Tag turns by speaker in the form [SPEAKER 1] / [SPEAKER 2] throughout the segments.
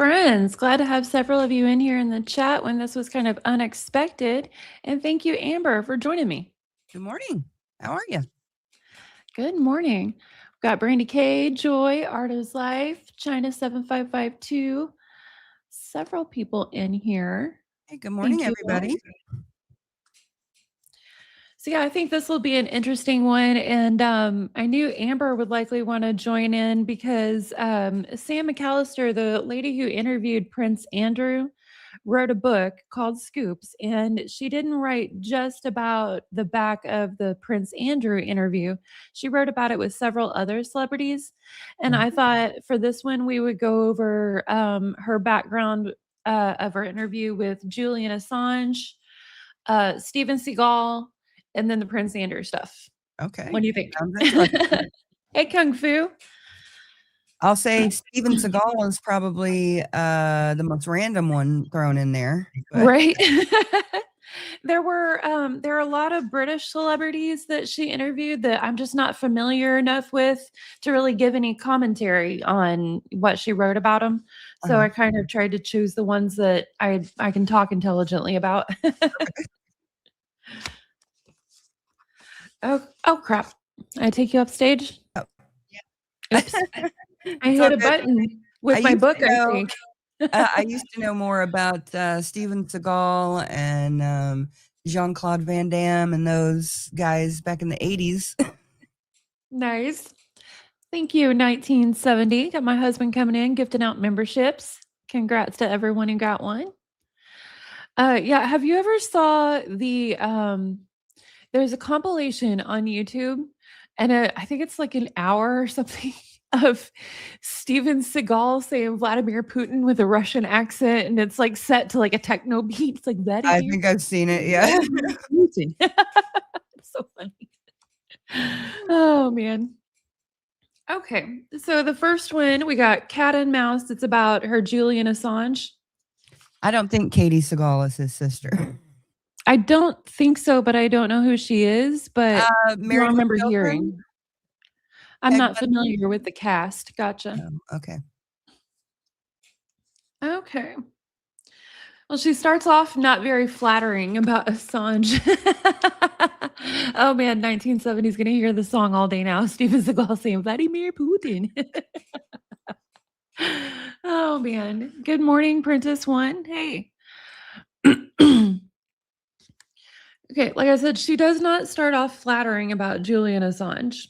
[SPEAKER 1] friends. Glad to have several of you in here in the chat when this was kind of unexpected. And thank you, Amber, for joining me.
[SPEAKER 2] Good morning. How are you?
[SPEAKER 1] Good morning. We've got Brandy K, Joy, Arto's Life, China 7552. Several people in here.
[SPEAKER 2] Hey, good morning, everybody.
[SPEAKER 1] So yeah, I think this will be an interesting one. And I knew Amber would likely want to join in because Sam McAllister, the lady who interviewed Prince Andrew, wrote a book called Scoops. And she didn't write just about the back of the Prince Andrew interview. She wrote about it with several other celebrities. And I thought for this one, we would go over her background of her interview with Julian Assange, Steven Seagal, and then the Prince Andrew stuff.
[SPEAKER 2] Okay.
[SPEAKER 1] What do you think? Hey, Kung Fu.
[SPEAKER 2] I'll say Steven Seagal was probably the most random one thrown in there.
[SPEAKER 1] Right. There are a lot of British celebrities that she interviewed that I'm just not familiar enough with to really give any commentary on what she wrote about them. So I kind of tried to choose the ones that I can talk intelligently about. Oh crap. I take you up stage?
[SPEAKER 2] Oh.
[SPEAKER 1] Oops. I hit a button with my book, I think.
[SPEAKER 2] I used to know more about Steven Seagal and Jean-Claude Van Damme and those guys back in the 80s.
[SPEAKER 1] Nice. Thank you, 1970. Got my husband coming in, gifting out memberships. Congrats to everyone who got one. Yeah, have you ever saw the there's a compilation on YouTube, and I think it's like an hour or something of Steven Seagal saying Vladimir Putin with a Russian accent, and it's like set to like a techno beat. It's like Vladimir.
[SPEAKER 2] I think I've seen it. Yeah.
[SPEAKER 1] Putin. So funny. Oh man. Okay, so the first one we got Cat and Mouse. It's about her Julian Assange.
[SPEAKER 2] I don't think Katie Seagal is his sister.
[SPEAKER 1] I don't think so, but I don't know who she is. But I remember hearing. I'm not familiar with the cast. Gotcha.
[SPEAKER 2] Oh, okay.
[SPEAKER 1] Okay. Well, she starts off not very flattering about Assange. Oh man, 1970s gonna hear the song all day now. Steven Seagal saying Vladimir Putin. Oh man. Good morning, Princess One. Hey. Okay, like I said, she does not start off flattering about Julian Assange.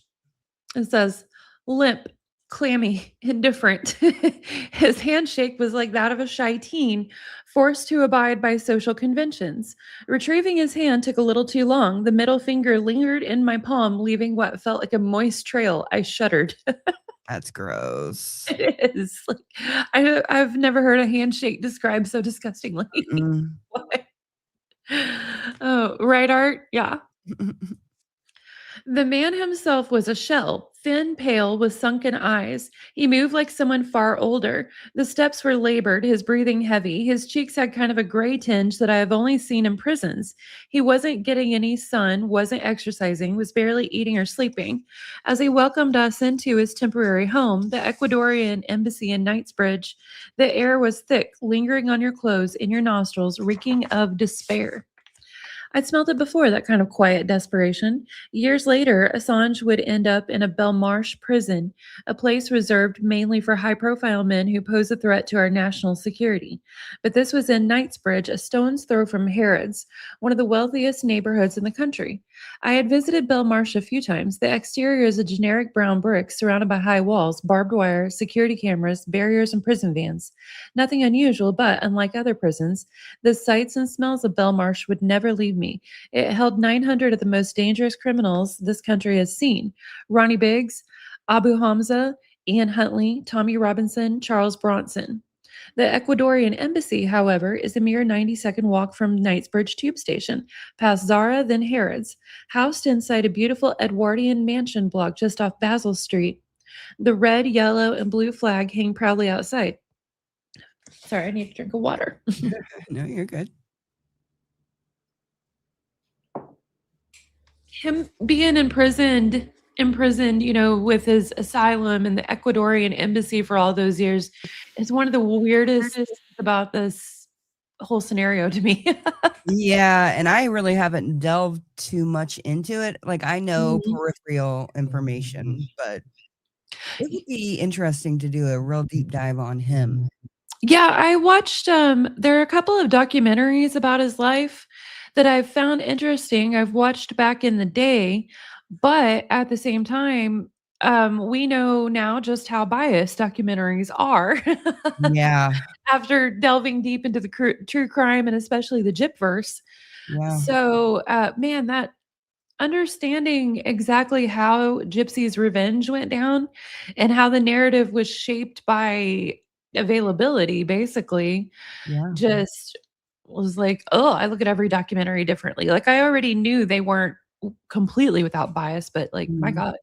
[SPEAKER 1] It says, limp, clammy, indifferent. His handshake was like that of a shy teen, forced to abide by social conventions. Retrieving his hand took a little too long. The middle finger lingered in my palm, leaving what felt like a moist trail. I shuddered.
[SPEAKER 2] That's gross.
[SPEAKER 1] It is. Like, I've never heard a handshake described so disgustingly. What? Oh, right, Art? Yeah. The man himself was a shell, thin, pale, with sunken eyes. He moved like someone far older. The steps were labored, his breathing heavy. His cheeks had kind of a gray tinge that I have only seen in prisons. He wasn't getting any sun, wasn't exercising, was barely eating or sleeping. As he welcomed us into his temporary home, the Ecuadorian embassy in Knightsbridge, the air was thick, lingering on your clothes, in your nostrils, reeking of despair. I'd smelled it before, that kind of quiet desperation. Years later, Assange would end up in a Belmarsh prison, a place reserved mainly for high-profile men who pose a threat to our national security. But this was in Knightsbridge, a stone's throw from Harrods, one of the wealthiest neighborhoods in the country. I had visited Belmarsh a few times. The exterior is a generic brown brick surrounded by high walls, barbed wire, security cameras, barriers, and prison vans. Nothing unusual, but unlike other prisons, the sights and smells of Belmarsh would never leave me. It held 900 of the most dangerous criminals this country has seen. Ronnie Biggs, Abu Hamza, Ian Huntley, Tommy Robinson, Charles Bronson. The Ecuadorian embassy, however, is a mere 90-second walk from Knightsbridge tube station, past Zara, then Harrods, housed inside a beautiful Edwardian mansion block just off Basil Street. The red, yellow, and blue flag hang proudly outside. Sorry, I need to drink of water.
[SPEAKER 2] No, you're good.
[SPEAKER 1] Him being imprisoned imprisoned, with his asylum and the Ecuadorian embassy for all those years is one of the weirdest things about this whole scenario to me.
[SPEAKER 2] Yeah, and I really haven't delved too much into it. Like, I know
[SPEAKER 1] Mhm.
[SPEAKER 2] peripheral information, but it would be interesting to do a real deep dive on him.
[SPEAKER 1] Yeah, I watched, there are a couple of documentaries about his life that I've found interesting. I've watched back in the day, but at the same time, we know now just how biased documentaries are
[SPEAKER 2] Yeah,
[SPEAKER 1] after delving deep into the true crime and especially the Gypverse.
[SPEAKER 2] yeah,
[SPEAKER 1] So, man, that understanding exactly how Gypsy's revenge went down and how the narrative was shaped by availability, basically,
[SPEAKER 2] yeah.
[SPEAKER 1] just was like, oh, I look at every documentary differently. Like, I already knew they weren't completely without bias, but like, my
[SPEAKER 2] Mhm.
[SPEAKER 1] God.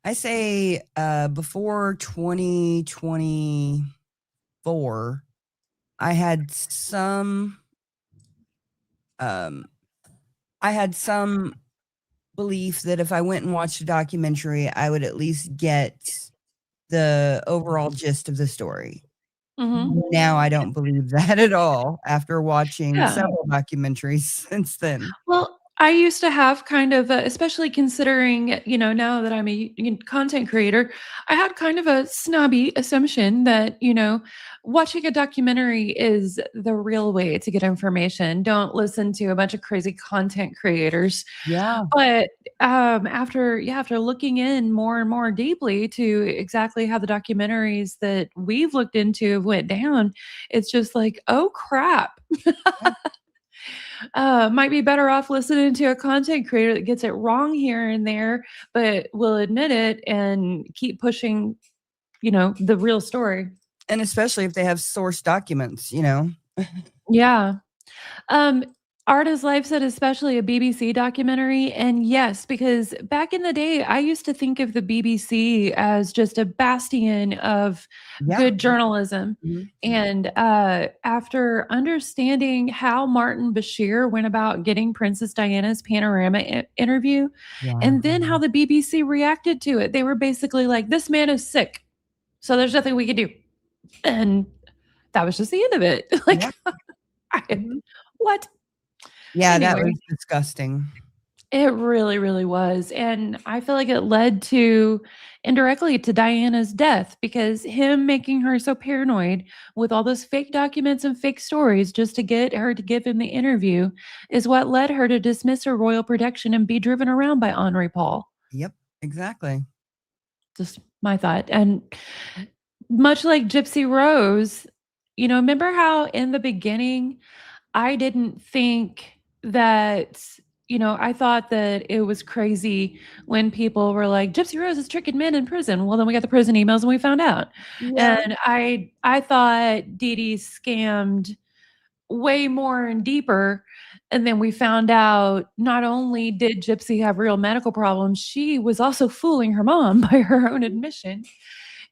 [SPEAKER 2] I say, before 2024, I had some, um I had some belief that if I went and watched a documentary, I would at least get the overall gist of the story.
[SPEAKER 1] Mhm.
[SPEAKER 2] Now I don't believe that at all after watching
[SPEAKER 1] Yeah.
[SPEAKER 2] several documentaries since then.
[SPEAKER 1] Well, I used to have kind of especially considering, now that I'm a content creator, I had kind of a snobby assumption that, watching a documentary is the real way to get information. Don't listen to a bunch of crazy content creators.
[SPEAKER 2] Yeah,
[SPEAKER 1] But after looking in more and more deeply to exactly how the documentaries that we've looked into went down, it's just like, oh crap.
[SPEAKER 2] yeah,
[SPEAKER 1] Might be better off listening to a content creator that gets it wrong here and there, but will admit it and keep pushing, the real story.
[SPEAKER 2] and especially if they have source documents, you know?
[SPEAKER 1] Yeah. Um, Art is Life said especially a BBC documentary, and yes, because back in the day, I used to think of the BBC as just a bastion of
[SPEAKER 2] Yeah,
[SPEAKER 1] good journalism,
[SPEAKER 2] mhm,
[SPEAKER 1] and, after understanding how Martin Bashir went about getting Princess Diana's Panorama interview,
[SPEAKER 2] yeah,
[SPEAKER 1] and then how the BBC reacted to it, they were basically like, "This man is sick, so there's nothing we can do," and that was just the end of it.
[SPEAKER 2] yeah,
[SPEAKER 1] Like, I
[SPEAKER 2] mhm.
[SPEAKER 1] what?
[SPEAKER 2] Yeah, that
[SPEAKER 1] Anyway,
[SPEAKER 2] was disgusting.
[SPEAKER 1] it really, really was, and I feel like it led to indirectly to Diana's death because him making her so paranoid with all those fake documents and fake stories just to get her to give him the interview is what led her to dismiss her royal protection and be driven around by Henri Paul.
[SPEAKER 2] Yep, exactly.
[SPEAKER 1] Just my thought, and much like Gypsy Rose, remember how in the beginning I didn't think that, I thought that it was crazy when people were like, "Gypsy Rose is tricking men in prison." Well, then we got the prison emails and we found out.
[SPEAKER 2] Yeah,
[SPEAKER 1] And I thought Dee Dee scammed way more and deeper. And then we found out not only did Gypsy have real medical problems, she was also fooling her mom by her own admission.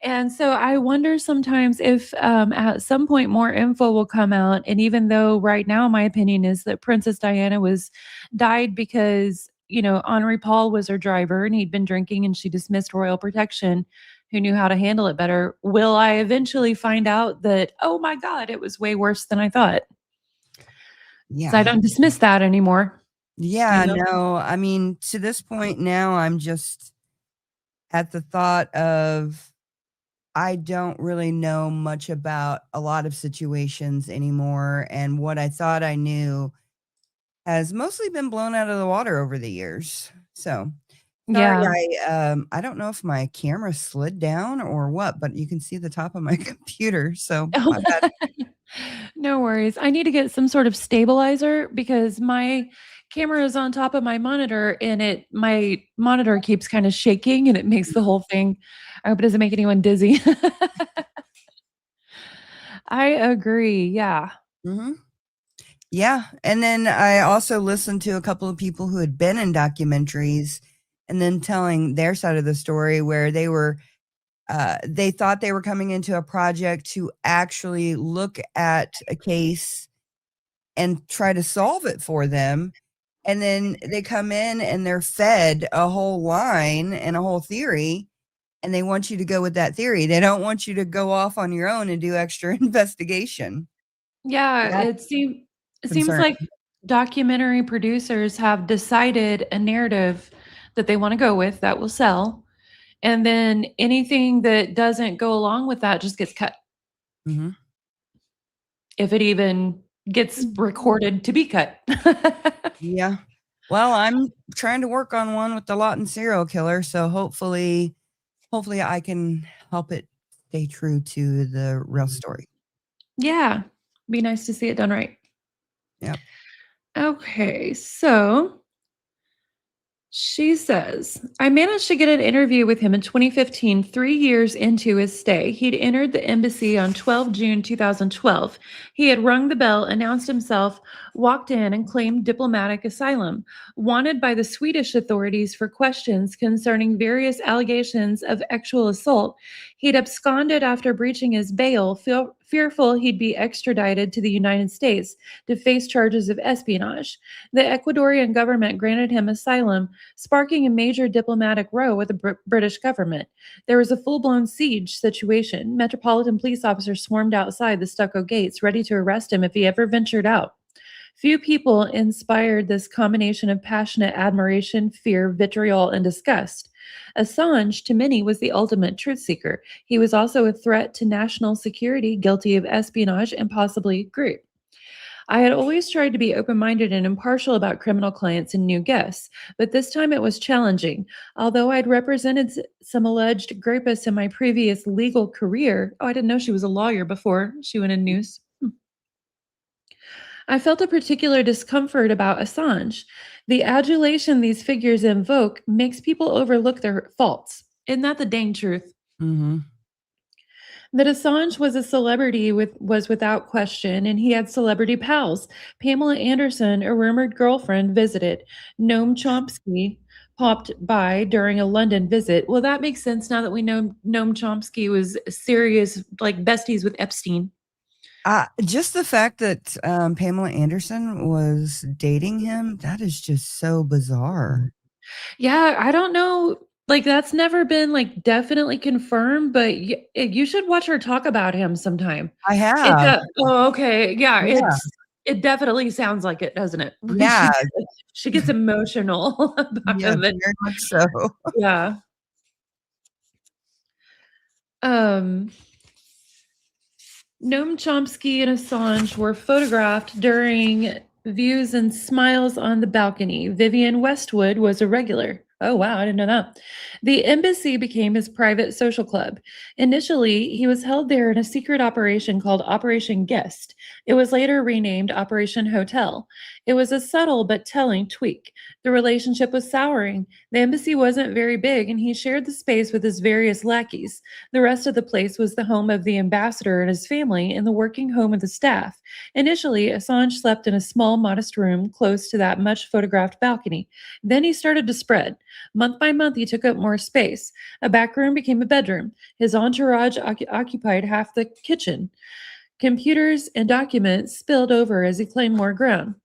[SPEAKER 1] And so I wonder sometimes if at some point more info will come out. And even though right now my opinion is that Princess Diana was died because Henri Paul was her driver and he'd been drinking and she dismissed royal protection, who knew how to handle it better. Will I eventually find out that, oh my God, it was way worse than I thought? So I
[SPEAKER 2] yeah.
[SPEAKER 1] don't dismiss that anymore. You
[SPEAKER 2] Yeah,
[SPEAKER 1] know?
[SPEAKER 2] no, I mean, to this point now, I'm just at the thought of I don't really know much about a lot of situations anymore, and what I thought I knew has mostly been blown out of the water over the years. So, sorry,
[SPEAKER 1] Yeah.
[SPEAKER 2] I don't know if my camera slid down or what, but you can see the top of my computer, so my bad.
[SPEAKER 1] No worries. I need to get some sort of stabilizer because my camera is on top of my monitor and my monitor keeps kind of shaking and it makes the whole thing. I hope it doesn't make anyone dizzy. I agree. Yeah.
[SPEAKER 2] Mhm. Yeah, and then I also listened to a couple of people who had been in documentaries and then telling their side of the story where they thought they were coming into a project to actually look at a case and try to solve it for them, And then they come in and they're fed a whole line and a whole theory, and they want you to go with that theory. They don't want you to go off on your own and do extra investigation.
[SPEAKER 1] Yeah,
[SPEAKER 2] That's
[SPEAKER 1] it seems
[SPEAKER 2] concerning.
[SPEAKER 1] like documentary producers have decided a narrative that they wanna go with that will sell, and then anything that doesn't go along with that just gets cut,
[SPEAKER 2] Mhm.
[SPEAKER 1] if it even gets recorded to be cut.
[SPEAKER 2] Yeah. Well, I'm trying to work on one with the Lawton serial killer, so hopefully I can help it stay true to the real story.
[SPEAKER 1] Yeah, be nice to see it done right.
[SPEAKER 2] Yep.
[SPEAKER 1] Okay, so she says, I managed to get an interview with him in 2015, 3 years into his stay. He'd entered the embassy on 12 June 2012. He had rung the bell, announced himself, walked in, and claimed diplomatic asylum, wanted by the Swedish authorities for questions concerning various allegations of sexual assault. He'd absconded after breaching his bail, fearful he'd be extradited to the United States to face charges of espionage. The Ecuadorian government granted him asylum, sparking a major diplomatic row with the British government. There was a full blown siege situation. Metropolitan police officers swarmed outside the stucco gates, ready to arrest him if he ever ventured out. Few people inspired this combination of passionate admiration, fear, vitriol, and disgust. Assange, to many, was the ultimate truth seeker. He was also a threat to national security, guilty of espionage and possibly grape. I had always tried to be open minded and impartial about criminal clients and new guests, but this time it was challenging. Although I'd represented some alleged rapists in my previous legal career, oh, I didn't know she was a lawyer before she went in news. I felt a particular discomfort about Assange. The adulation these figures invoke makes people overlook their faults. Isn't that the dang truth?
[SPEAKER 2] Mhm.
[SPEAKER 1] That Assange was a celebrity was without question, and he had celebrity pals. Pamela Anderson, a rumored girlfriend, visited. Noam Chomsky popped by during a London visit. Well, that makes sense now that we know Noam Chomsky was serious, like besties with Epstein.
[SPEAKER 2] Just the fact that, Pamela Anderson was dating him, that is just so bizarre.
[SPEAKER 1] Yeah, I don't know. Like that's never been like definitely confirmed, but you should watch her talk about him sometime.
[SPEAKER 2] I
[SPEAKER 1] It's
[SPEAKER 2] have.
[SPEAKER 1] a oh, okay. Yeah,
[SPEAKER 2] Yeah.
[SPEAKER 1] it definitely sounds like it, doesn't it? When
[SPEAKER 2] Yeah.
[SPEAKER 1] she gets emotional about
[SPEAKER 2] Yes,
[SPEAKER 1] him and
[SPEAKER 2] very much so.
[SPEAKER 1] yeah. Um Noam Chomsky and Assange were photographed during views and smiles on the balcony. Vivian Westwood was a regular. Oh, wow, I didn't know that. The embassy became his private social club. Initially, he was held there in a secret operation called Operation Guest. It was later renamed Operation Hotel. It was a subtle but telling tweak. The relationship was souring. The embassy wasn't very big, and he shared the space with his various lackeys. The rest of the place was the home of the ambassador and his family and the working home of the staff. Initially, Assange slept in a small, modest room close to that much photographed balcony. Then he started to spread. Month by month, he took up more space. A back room became a bedroom. His entourage occupied half the kitchen. Computers and documents spilled over as he claimed more ground.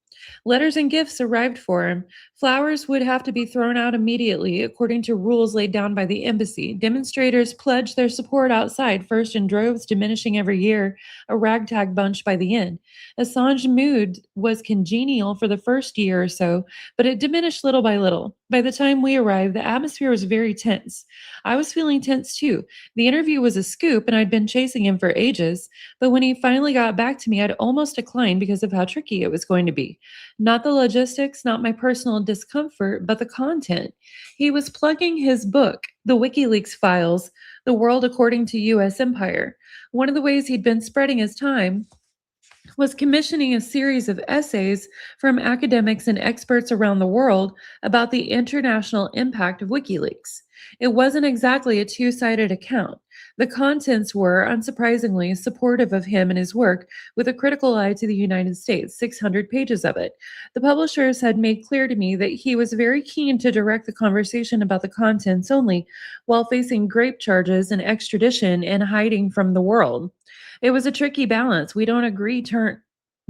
[SPEAKER 1] Letters and gifts arrived for him. Flowers would have to be thrown out immediately, according to rules laid down by the embassy. Demonstrators pledged their support outside, first in droves, diminishing every year, a ragtag bunch by the end. Assange's mood was congenial for the first year or so, but it diminished little by little. By the time we arrived, the atmosphere was very tense. I was feeling tense too. The interview was a scoop, and I'd been chasing him for ages, but when he finally got back to me, I'd almost declined because of how tricky it was going to be. Not the logistics, not my personal discomfort, but the content. He was plugging his book, The WikiLeaks Files, The World According to U.S. Empire. One of the ways he'd been spreading his time was commissioning a series of essays from academics and experts around the world about the international impact of WikiLeaks. It wasn't exactly a two sided account. The contents were, unsurprisingly, supportive of him and his work, with a critical eye to the United States, 600 pages of it. The publishers had made clear to me that he was very keen to direct the conversation about the contents only, while facing grape charges and extradition and hiding from the world. It was a tricky balance. We don't agree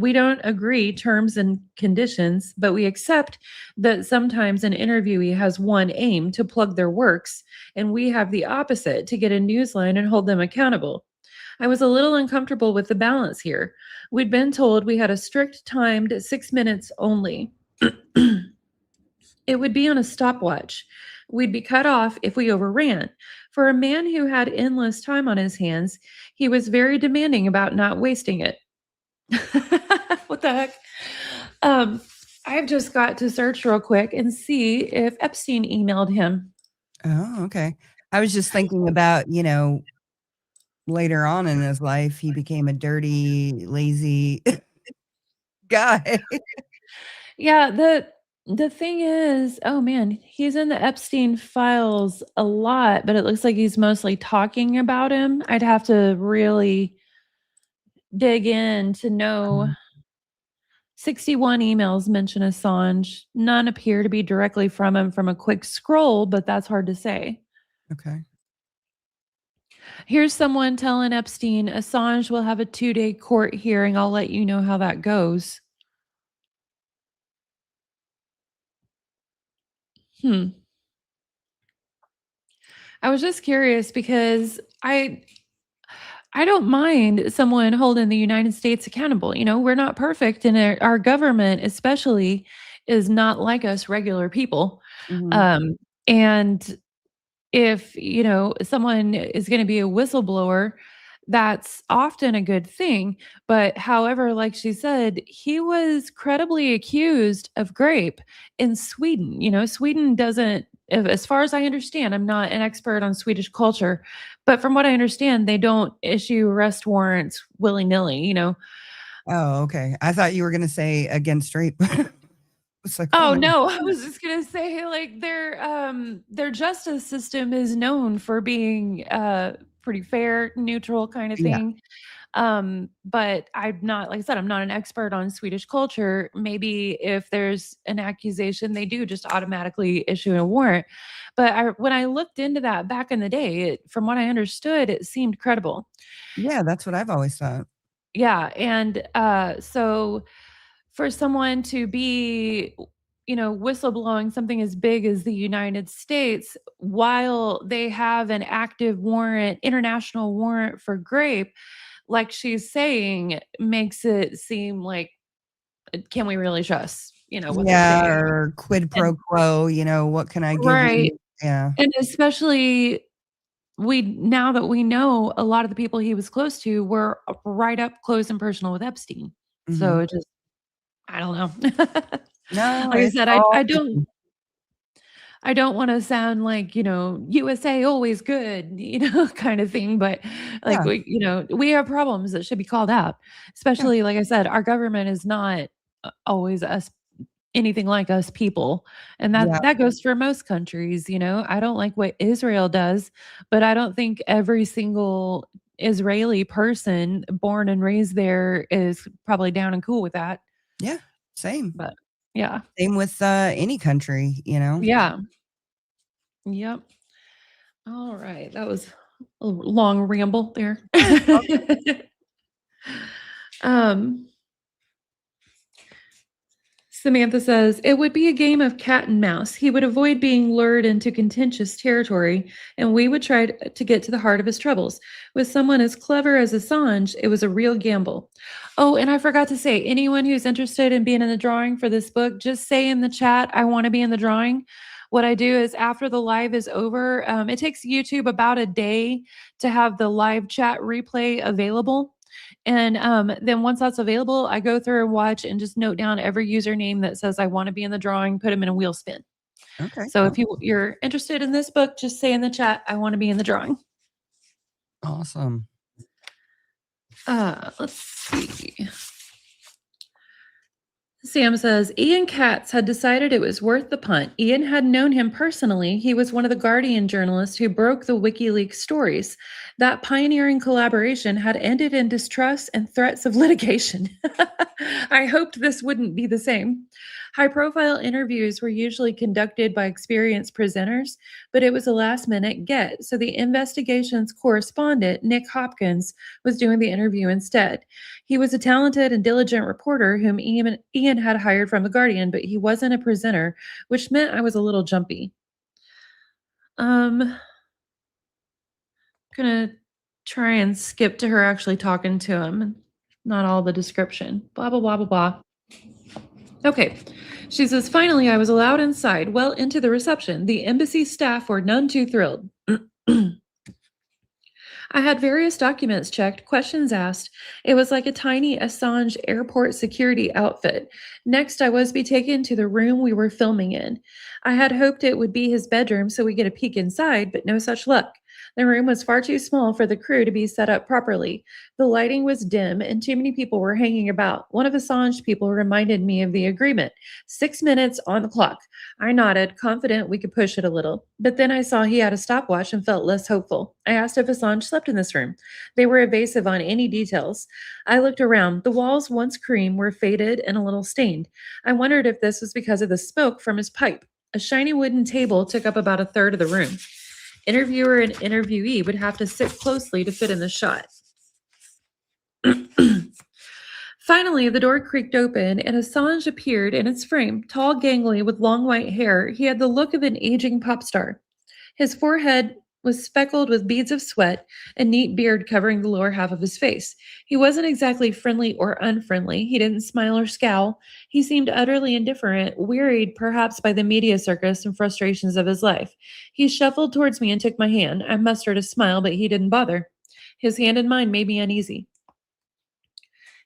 [SPEAKER 1] We don't agree terms and conditions, but we accept that sometimes an interviewee has one aim to plug their works, and we have the opposite to get a newsline and hold them accountable. I was a little uncomfortable with the balance here. We'd been told we had a strict timed 6 minutes only. It would be on a stopwatch. We'd be cut off if we overran. For a man who had endless time on his hands, he was very demanding about not wasting it. What the heck? Um, I've just got to search real quick and see if Epstein emailed him.
[SPEAKER 2] Oh, okay. I was just thinking about, later on in his life, he became a dirty, lazy guy.
[SPEAKER 1] Yeah, the thing is, oh man, he's in the Epstein files a lot, but it looks like he's mostly talking about him. I'd have to really dig in to know.
[SPEAKER 2] Um,
[SPEAKER 1] 61 emails mention Assange. None appear to be directly from him from a quick scroll, but that's hard to say.
[SPEAKER 2] okay.
[SPEAKER 1] Here's someone telling Epstein Assange will have a 2-day court hearing. I'll let you know how that goes. Hmm. I was just curious because I don't mind someone holding the United States accountable. We're not perfect, and our government, especially, is not like us regular people.
[SPEAKER 2] Mhm.
[SPEAKER 1] Um, and if someone is going to be a whistleblower, that's often a good thing. But however, like she said, he was credibly accused of grape in Sweden. Sweden doesn't, as far as I understand, I'm not an expert on Swedish culture, but from what I understand, they don't issue arrest warrants willy-nilly.
[SPEAKER 2] Oh, okay. I thought you were gonna say against rape. It's like, "Oh
[SPEAKER 1] Oh,
[SPEAKER 2] my
[SPEAKER 1] no, I
[SPEAKER 2] goodness."
[SPEAKER 1] was just gonna say, like, their justice system is known for being, pretty fair, neutral kinda
[SPEAKER 2] Yeah,
[SPEAKER 1] thing, but I'm not, like I said, I'm not an expert on Swedish culture. Maybe if there's an accusation, they do just automatically issue a warrant, but when I looked into that back in the day, from what I understood, it seemed credible.
[SPEAKER 2] yeah, that's what I've always thought.
[SPEAKER 1] Yeah, and, so for someone to be, whistleblowing something as big as the United States while they have an active warrant, international warrant for grape, like she's saying, makes it seem like, can we really trust, what they're
[SPEAKER 2] Yeah,
[SPEAKER 1] saying?
[SPEAKER 2] or quid
[SPEAKER 1] And
[SPEAKER 2] pro quo, what can I give
[SPEAKER 1] right.
[SPEAKER 2] you? Yeah,
[SPEAKER 1] And especially now that we know a lot of the people he was close to were right up close and personal with Epstein. So
[SPEAKER 2] mhm.
[SPEAKER 1] it just, I don't know.
[SPEAKER 2] No,
[SPEAKER 1] Like I
[SPEAKER 2] it's
[SPEAKER 1] said, I
[SPEAKER 2] all
[SPEAKER 1] I don't I don't wanna sound like, USA always good, kind of thing, but, like,
[SPEAKER 2] yeah,
[SPEAKER 1] we have problems that should be called out,
[SPEAKER 2] yeah,
[SPEAKER 1] especially, like I said, our government is not always anything like us people, and
[SPEAKER 2] yeah,
[SPEAKER 1] that goes for most countries. I don't like what Israel does, but I don't think every single Israeli person born and raised there is probably down and cool with that,
[SPEAKER 2] yeah, same.
[SPEAKER 1] but yeah.
[SPEAKER 2] Same with, any country.
[SPEAKER 1] Yeah. Yep. All right. That was a long ramble there.
[SPEAKER 2] Yeah, it's all good.
[SPEAKER 1] um, Samantha says, it would be a game of cat and mouse. He would avoid being lured into contentious territory, and we would try to get to the heart of his troubles. With someone as clever as Assange, it was a real gamble. Oh, and I forgot to say, anyone who's interested in being in the drawing for this book, just say in the chat, I want to be in the drawing. What I do is after the live is over, it takes YouTube about a day to have the live chat replay available. And then once that's available, I go through and watch and just note down every username that says I want to be in the drawing, put them in a wheel spin.
[SPEAKER 2] Okay,
[SPEAKER 1] So if you're interested in this book, just say in the chat, I want to be in the drawing.
[SPEAKER 2] awesome.
[SPEAKER 1] Let's see. Sam says Ian Katz had decided it was worth the punt. Ian had known him personally. He was one of the Guardian journalists who broke the WikiLeaks stories. That pioneering collaboration had ended in distrust and threats of litigation. I hoped this wouldn't be the same. High profile interviews were usually conducted by experienced presenters, but it was a last minute get. So the investigation's correspondent, Nick Hopkins, was doing the interview instead. He was a talented and diligent reporter whom Ian had hired from The Guardian, but he wasn't a presenter, which meant I was a little jumpy. Gonna try and skip to her actually talking to him, and not all the description. Blah, blah, blah, blah, blah. Okay. She says, finally, I was allowed inside, well into the reception. The embassy staff were none too thrilled. I had various documents checked, questions asked. It was like a tiny Assange airport security outfit. Next, I was to be taken to the room we were filming in. I had hoped it would be his bedroom so we get a peek inside, but no such luck. The room was far too small for the crew to be set up properly. The lighting was dim and too many people were hanging about. One of Assange's people reminded me of the agreement. 6 minutes on the clock. I nodded, confident we could push it a little. But then I saw he had a stopwatch and felt less hopeful. I asked if Assange slept in this room. They were evasive on any details. I looked around. The walls, once cream, were faded and a little stained. I wondered if this was because of the smoke from his pipe. A shiny wooden table took up about a third of the room. Interviewer and interviewee would have to sit closely to fit in the shot. Finally, the door creaked open and Assange appeared in its frame, tall, gangly, with long white hair. He had the look of an aging pop star. His forehead was speckled with beads of sweat, a neat beard covering the lower half of his face. He wasn't exactly friendly or unfriendly. He didn't smile or scowl. He seemed utterly indifferent, wearied perhaps by the media circus and frustrations of his life. He shuffled towards me and took my hand. I mustered a smile, but he didn't bother. His hand in mine made me uneasy.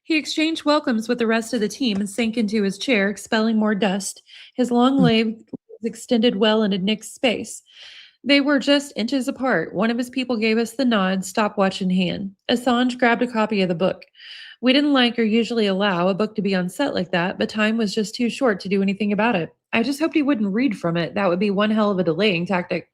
[SPEAKER 1] He exchanged welcomes with the rest of the team and sank into his chair, expelling more dust. His long legs extended well into Nick's space. They were just inches apart. One of his people gave us the nod, stopwatch in hand. Assange grabbed a copy of the book. We didn't like or usually allow a book to be on set like that, but time was just too short to do anything about it. I just hoped he wouldn't read from it. That would be one hell of a delaying tactic.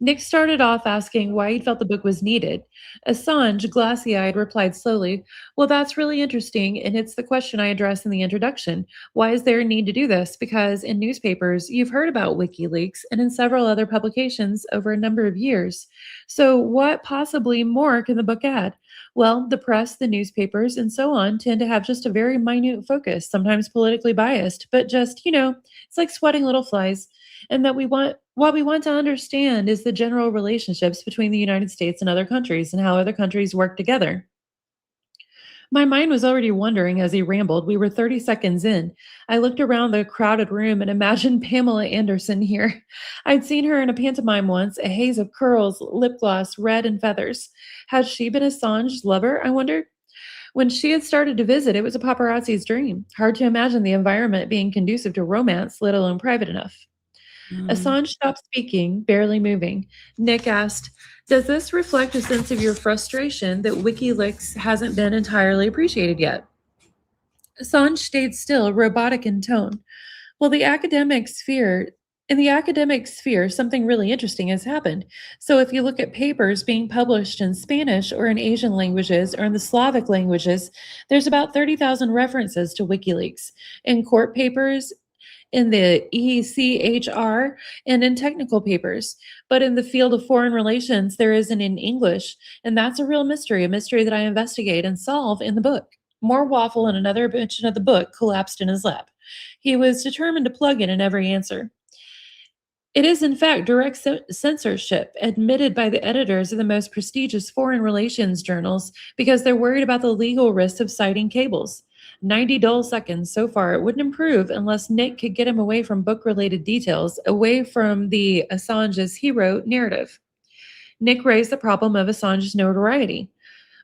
[SPEAKER 1] Nick started off asking why he felt the book was needed. Assange, glassy-eyed, replied slowly, well, that's really interesting, and it's the question I addressed in the introduction. Why is there a need to do this? Because in newspapers, you've heard about WikiLeaks and in several other publications over a number of years. So what possibly more can the book add? Well, the press, the newspapers, and so on tend to have just a very minute focus, sometimes politically biased, but just, it's like sweating little flies. And that what we want to understand is the general relationships between the United States and other countries and how other countries work together. My mind was already wandering as he rambled. We were 30 seconds in. I looked around the crowded room and imagined Pamela Anderson here. I'd seen her in a pantomime once, a haze of curls, lip gloss, red, and feathers. Had she been Assange's lover, I wondered? When she had started to visit, it was a paparazzi's dream. Hard to imagine the environment being conducive to romance, let alone private enough. Assange stopped speaking, barely moving. Nick asked, does this reflect a sense of your frustration that WikiLeaks hasn't been entirely appreciated yet? Assange stayed still, robotic in tone. Well, in the academic sphere, something really interesting has happened. So if you look at papers being published in Spanish or in Asian languages or in the Slavic languages, there's about 30,000 references to WikiLeaks. In court papers, in the ECHR, and in technical papers. But in the field of foreign relations, there isn't in English. And that's a real mystery, a mystery that I investigate and solve in the book. More waffle and another mention of the book collapsed in his lap. He was determined to plug in every answer. It is, in fact, direct censorship admitted by the editors of the most prestigious foreign relations journals because they're worried about the legal risks of citing cables. 90 dull seconds so far. It wouldn't improve unless Nick could get him away from book-related details, away from the Assange's hero narrative. Nick raised the problem of Assange's notoriety.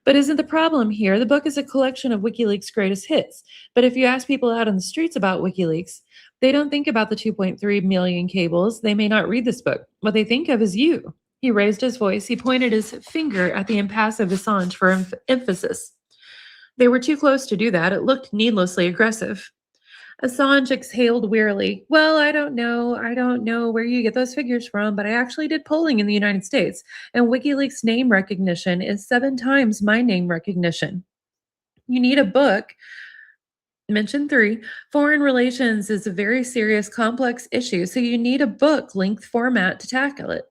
[SPEAKER 1] But isn't the problem here? The book is a collection of WikiLeaks' greatest hits. But if you ask people out on the streets about WikiLeaks, they don't think about the 2.3 million cables. They may not read this book. What they think of is you. He raised his voice. He pointed his finger at the impassive Assange for emphasis. They were too close to do that. It looked needlessly aggressive. Assange exhaled wearily. Well, I don't know where you get those figures from, but I actually did polling in the United States, and WikiLeaks name recognition is 7 times my name recognition. You need a book. Mention 3. Foreign relations is a very serious, complex issue, so you need a book length format to tackle it.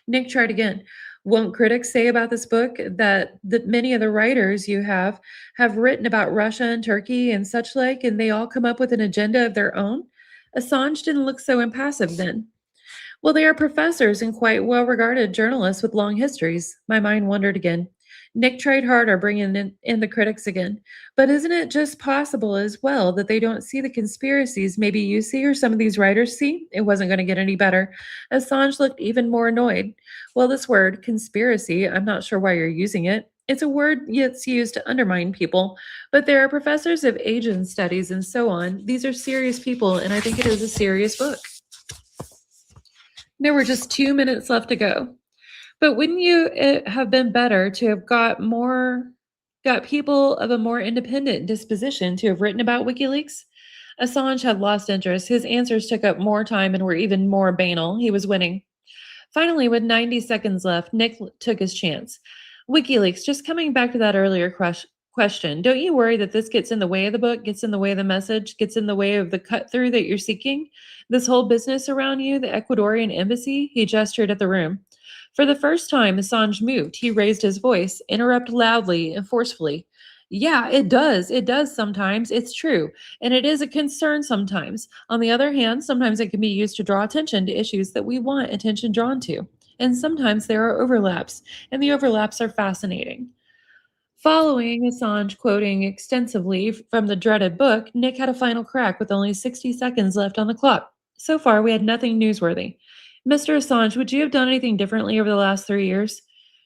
[SPEAKER 1] Nick tried again. Won't critics say about this book that many of the writers you have written about Russia and Turkey and such like, and they all come up with an agenda of their own? Assange didn't look so impassive then. Well, they are professors and quite well regarded journalists with long histories. My mind wandered again. Nick tried harder bringing in the critics again. But isn't it just possible as well that they don't see the conspiracies maybe you see or some of these writers see? It wasn't going to get any better. Assange looked even more annoyed. Well, this word, conspiracy, I'm not sure why you're using it. It's a word that's used to undermine people, but there are professors of Asian studies and so on. These are serious people, and I think it is a serious book. There were just 2 minutes left to go. But wouldn't you have been better to have got people of a more independent disposition to have written about WikiLeaks? Assange had lost interest. His answers took up more time and were even more banal. He was winning. Finally, with 90 seconds left, Nick took his chance. WikiLeaks, just coming back to that earlier question, don't you worry that this gets in the way of the book, gets in the way of the message, gets in the way of the cut through that you're seeking? This whole business around you, the Ecuadorian embassy? He gestured at the room. For the first time, Assange moved. He raised his voice, interrupted loudly and forcefully. Yeah, it does. It does sometimes. It's true. And it is a concern sometimes. On the other hand, sometimes it can be used to draw attention to issues that we want attention drawn to. And sometimes there are overlaps, and the overlaps are fascinating. Following Assange quoting extensively from the dreaded book, Nick had a final crack with only 60 seconds left on the clock. So far, we had nothing newsworthy. Mr. Assange, would you have done anything differently over the last 3 years?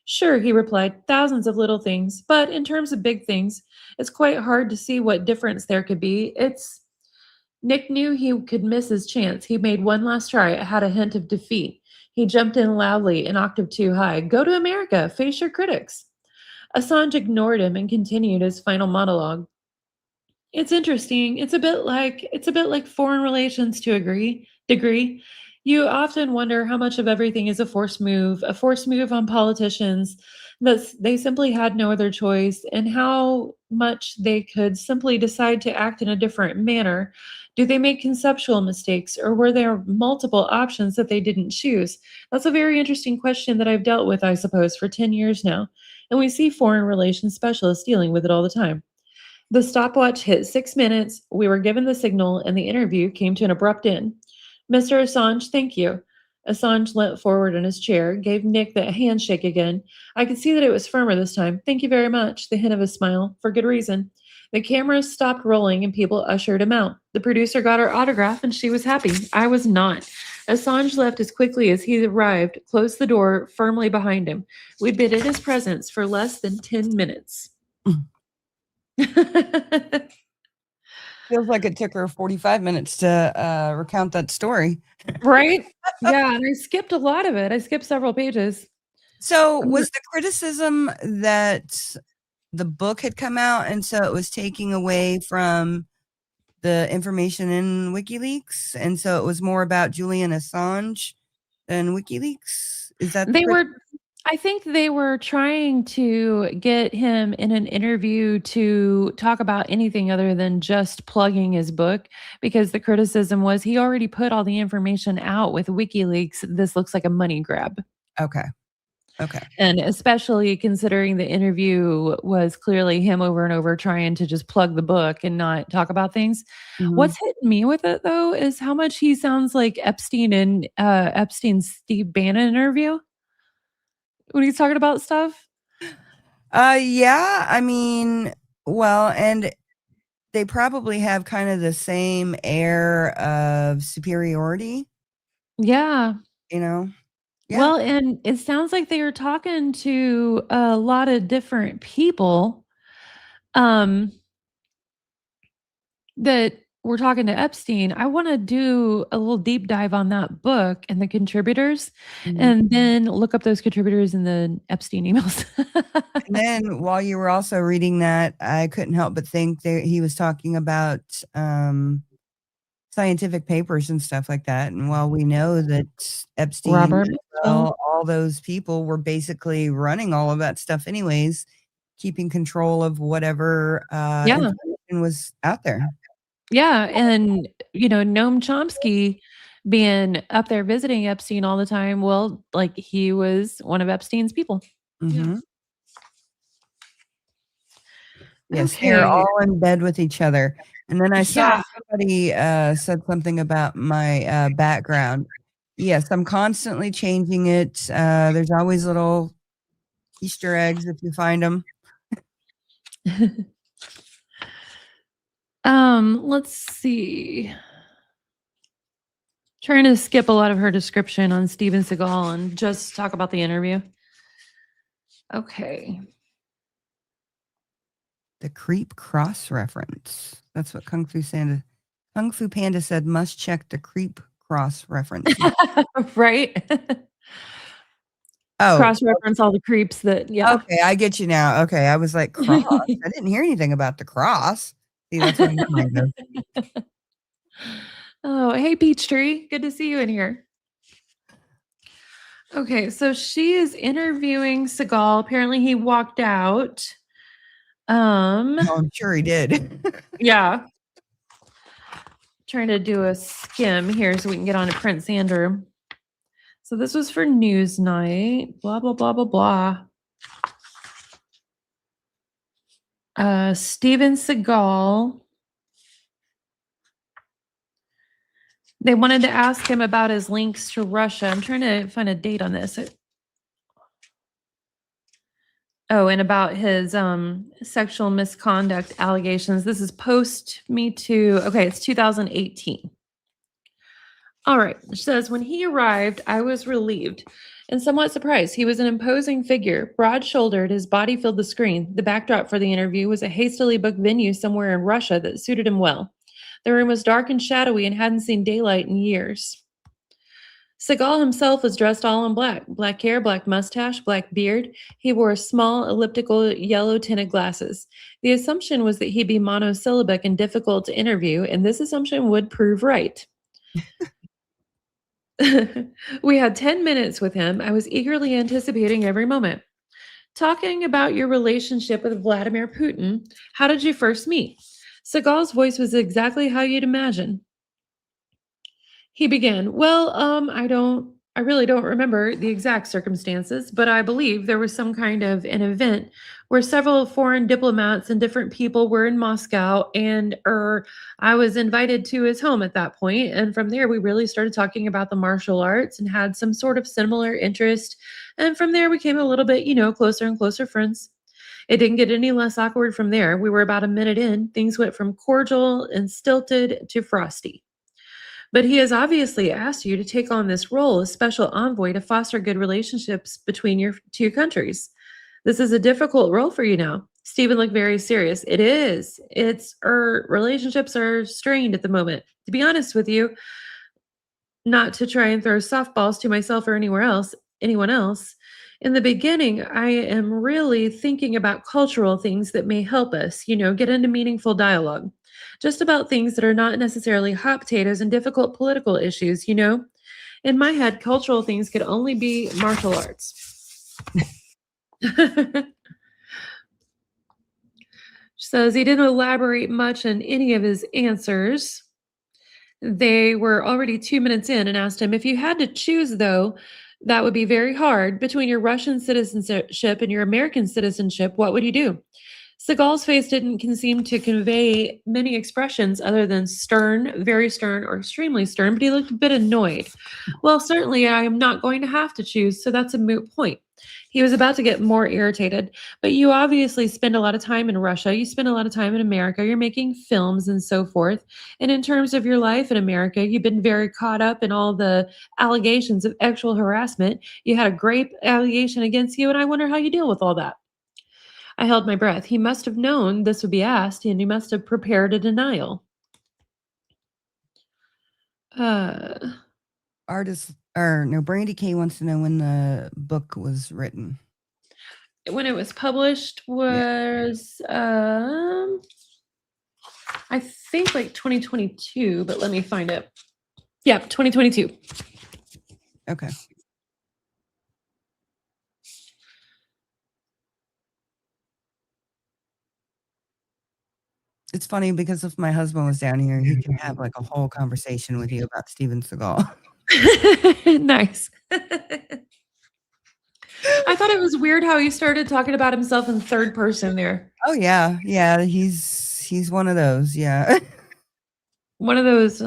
[SPEAKER 1] Sure, he replied, thousands of little things, but in terms of big things, it's quite hard to see what difference there could be. Nick knew he could miss his chance. He made one last try. It had a hint of defeat. He jumped in loudly, an octave too high. Go to America, face your critics. Assange ignored him and continued his final monologue. It's interesting. It's a bit like foreign relations to a degree. You often wonder how much of everything is a forced move on politicians that they simply had no other choice, and how much they could simply decide to act in a different manner. Do they make conceptual mistakes, or were there multiple options that they didn't choose? That's a very interesting question that I've dealt with, I suppose, for 10 years now, and we see foreign relations specialists dealing with it all the time. The stopwatch hit 6 minutes. We were given the signal, and the interview came to an abrupt end. Mr. Assange, thank you. Assange leant forward in his chair, gave Nick the handshake again. I could see that it was firmer this time. Thank you very much, the hint of a smile, for good reason. The cameras stopped rolling and people ushered him out. The producer got her autograph and she was happy. I was not. Assange left as quickly as he arrived, closed the door firmly behind him. We'd been in his presence for less than 10 minutes.
[SPEAKER 2] Feels like it took her 45 minutes to recount that story.
[SPEAKER 1] Right? Yeah, and I skipped a lot of it. I skipped several pages.
[SPEAKER 2] So, was the criticism that the book had come out, and so it was taking away from the information in WikiLeaks, and so it was more about Julian Assange than WikiLeaks? Is that the
[SPEAKER 1] They were I think they were trying to get him in an interview to talk about anything other than just plugging his book, because the criticism was he already put all the information out with WikiLeaks. This looks like a money grab.
[SPEAKER 2] Okay. Okay.
[SPEAKER 1] And especially considering the interview was clearly him over and over trying to just plug the book and not talk about things.
[SPEAKER 2] Mhm.
[SPEAKER 1] What's hitting me with it though is how much he sounds like Epstein in Epstein's Steve Bannon interview when he's talking about stuff.
[SPEAKER 2] Yeah, I mean, well, and they probably have kind of the same air of superiority,
[SPEAKER 1] Yeah.
[SPEAKER 2] you know? Yeah.
[SPEAKER 1] Well, and it sounds like they were talking to a lot of different people, um, that were talking to Epstein. I wanna do a little deep dive on that book and the contributors,
[SPEAKER 2] Mhm.
[SPEAKER 1] and then look up those contributors in the Epstein emails.
[SPEAKER 2] And then while you were also reading that, I couldn't help but think that he was talking about, scientific papers and stuff like that, and while we know that Epstein,
[SPEAKER 1] Robert Maxwell.
[SPEAKER 2] well, all those people were basically running all of that stuff anyways, keeping control of whatever,
[SPEAKER 1] Yeah.
[SPEAKER 2] information was out there.
[SPEAKER 1] Yeah, and, Noam Chomsky being up there visiting Epstein all the time. Well, like he was one of Epstein's people. Yeah.
[SPEAKER 2] Mhm. Yes, they're
[SPEAKER 1] Okay.
[SPEAKER 2] all in bed with each other. And then I saw
[SPEAKER 1] Yeah.
[SPEAKER 2] somebody, said something about my, background. Yes, I'm constantly changing it. There's always little Easter eggs if you find them.
[SPEAKER 1] Let's see. Trying to skip a lot of her description on Steven Seagal and just talk about the interview. Okay.
[SPEAKER 2] The creep cross reference. That's what Kung Fu Panda said, must check the creep cross reference.
[SPEAKER 1] Right?
[SPEAKER 2] Oh,
[SPEAKER 1] Cross-reference all the creeps that, yeah.
[SPEAKER 2] okay, I get you now. Okay, I was like, cross? I didn't hear anything about the cross. See, that's where my mind goes.
[SPEAKER 1] Oh, hey, Peachtree. Good to see you in here. Okay, so she is interviewing Seagal. Apparently, he walked out.
[SPEAKER 2] Oh, I'm sure he did.
[SPEAKER 1] Yeah. Trying to do a skim here so we can get on to Prince Andrew. So this was for Newsnight. Blah blah blah blah blah. Steven Seagal. They wanted to ask him about his links to Russia. I'm trying to find a date on this. Oh, and about his sexual misconduct allegations. This is post Me Too. Okay, it's 2018. All right. She says, when he arrived, I was relieved and somewhat surprised. He was an imposing figure, broad shouldered, his body filled the screen. The backdrop for the interview was a hastily booked venue somewhere in Russia that suited him well. The room was dark and shadowy and hadn't seen daylight in years. Seagal himself was dressed all in black black hair, black mustache, black beard. He wore small, elliptical, yellow tinted glasses. The assumption was that he'd be monosyllabic and difficult to interview, and this assumption would prove right. We had 10 minutes with him. I was eagerly anticipating every moment. Talking about your relationship with Vladimir Putin, how did you first meet? Seagal's voice was exactly how you'd imagine. He began, well, I really don't remember the exact circumstances, but I believe there was some kind of an event where several foreign diplomats and different people were in Moscow, and I was invited to his home at that point. And from there, we really started talking about the martial arts and had some sort of similar interest. And from there, we came a little bit, closer and closer friends. It didn't get any less awkward from there. We were about a minute in. Things went from cordial and stilted to frosty. But he has obviously asked you to take on this role as special envoy to foster good relationships between your two countries. This is a difficult role for you now. Stephen looked very serious. It is. Relationships are strained at the moment. To be honest with you, not to try and throw softballs to myself or anyone else. In the beginning, I am really thinking about cultural things that may help us, get into meaningful dialogue. Just about things that are not necessarily hot potatoes and difficult political issues. In my head, cultural things could only be martial arts. Says he didn't elaborate much on any of his answers. They were already 2 minutes in and asked him, if you had to choose, though, that would be very hard between your Russian citizenship and your American citizenship, what would you do? Seagal's face didn't seem to convey many expressions other than stern, very stern, or extremely stern, but he looked a bit annoyed. Well, certainly I am not going to have to choose, so that's a moot point. He was about to get more irritated, but you obviously spend a lot of time in Russia. You spend a lot of time in America. You're making films and so forth. And in terms of your life in America, you've been very caught up in all the allegations of sexual harassment. You had a great allegation against you, and I wonder how you deal with all that. I held my breath. He must have known this would be asked, and he must have prepared a denial. Uh,
[SPEAKER 2] Brandy K wants to know when the book was written.
[SPEAKER 1] when it was published
[SPEAKER 2] Yeah.
[SPEAKER 1] was I think like 2022, but let me find it. Yeah, 2022.
[SPEAKER 2] Okay. It's funny because if my husband was down here, he could have like a whole conversation with you about Steven Seagal.
[SPEAKER 1] Nice. I thought it was weird how he started talking about himself in third person there.
[SPEAKER 2] Oh yeah, yeah, he's one of those, yeah.
[SPEAKER 1] One of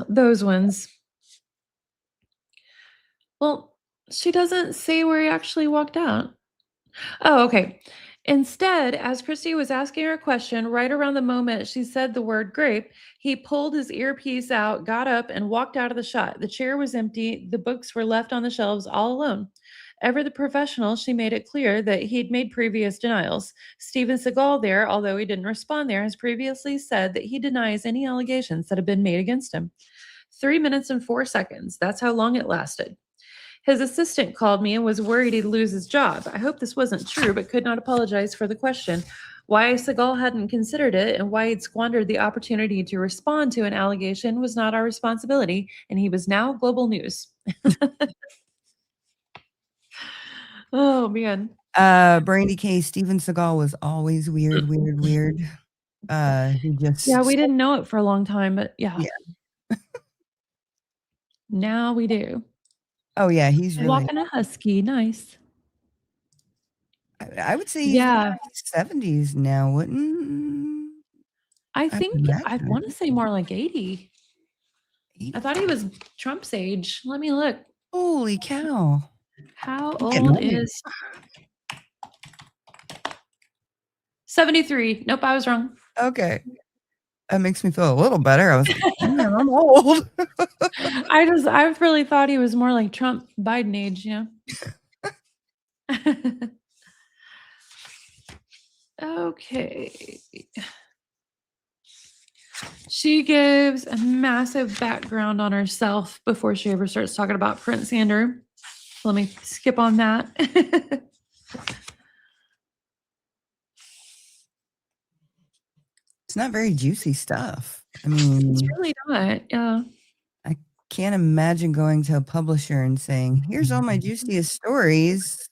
[SPEAKER 1] those ones. Well, she doesn't say where he actually walked out. Oh, okay. Instead, as Christy was asking her a question, right around the moment she said the word grape, he pulled his earpiece out, got up, and walked out of the shot. The chair was empty. The books were left on the shelves all alone. Ever the professional, she made it clear that he'd made previous denials. Steven Seagal there, although he didn't respond there, has previously said that he denies any allegations that have been made against him. 3 minutes and 4 seconds. That's how long it lasted. His assistant called me and was worried he'd lose his job. I hope this wasn't true, but could not apologize for the question. Why Seagal hadn't considered it and why he'd squandered the opportunity to respond to an allegation was not our responsibility, and he was now global news. Oh, man.
[SPEAKER 2] Brandy K. Steven Seagal was always weird. He just
[SPEAKER 1] Yeah, we didn't know it for a long time, but yeah.
[SPEAKER 2] Yeah.
[SPEAKER 1] Now we do.
[SPEAKER 2] Oh yeah, he's really
[SPEAKER 1] Walking a husky, nice.
[SPEAKER 2] I would say he's in
[SPEAKER 1] Yeah,
[SPEAKER 2] his 70s now, wouldn't
[SPEAKER 1] I
[SPEAKER 2] I would
[SPEAKER 1] think I
[SPEAKER 2] imagine.
[SPEAKER 1] want to say more like 80. I thought he was Trump's age. Let me look.
[SPEAKER 2] Holy cow.
[SPEAKER 1] How
[SPEAKER 2] I'm getting
[SPEAKER 1] old
[SPEAKER 2] old.
[SPEAKER 1] is 73? Nope, I was wrong.
[SPEAKER 2] Okay. That makes me feel a little better. I was like, "Man, I'm old."
[SPEAKER 1] I really thought he was more like Trump Biden age, you know. Okay. She gives a massive background on herself before she ever starts talking about Prince Andrew. Let me skip on that.
[SPEAKER 2] It's not very juicy stuff. I mean,
[SPEAKER 1] It's really not. Yeah.
[SPEAKER 2] I can't imagine going to a publisher and saying, "Here's all my juiciest stories."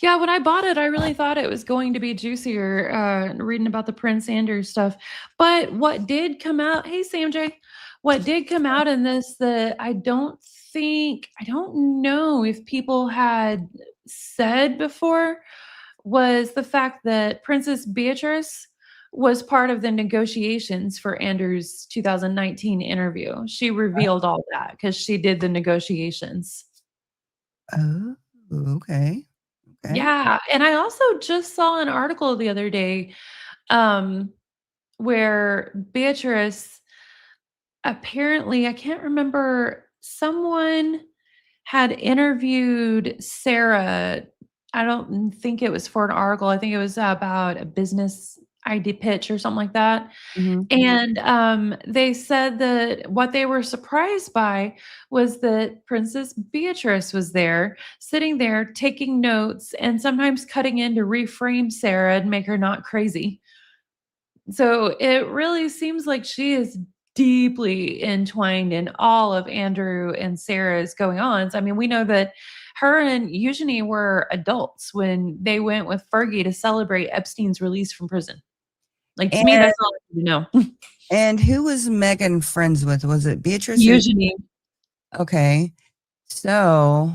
[SPEAKER 1] Yeah, when I bought it, I really thought it was going to be juicier, reading about the Prince Andrew stuff. But what did come out, hey Sam J, what did come out in this that I don't know if people had said before was the fact that Princess Beatrice was part of the negotiations for Andrew's 2019 interview. She revealed all that because she did the negotiations.
[SPEAKER 2] Oh, okay. Okay.
[SPEAKER 1] Yeah, and I also just saw an article the other day, where Beatrice apparently, I can't remember, someone had interviewed Sarah. I don't think it was for an article. I think it was about a business ID pitch or something like that.
[SPEAKER 2] Mhm.
[SPEAKER 1] And they said that what they were surprised by was that Princess Beatrice was there, sitting there taking notes and sometimes cutting in to reframe Sarah and make her not crazy. So it really seems like she is deeply entwined in all of Andrew and Sarah's going ons. I mean, we know that her and Eugenie were adults when they went with Fergie to celebrate Epstein's release from prison. Like, to me,
[SPEAKER 2] And
[SPEAKER 1] that's all I need to know.
[SPEAKER 2] and who was Megan friends with? Was it Beatrice or
[SPEAKER 1] Eugenie.
[SPEAKER 2] okay. So,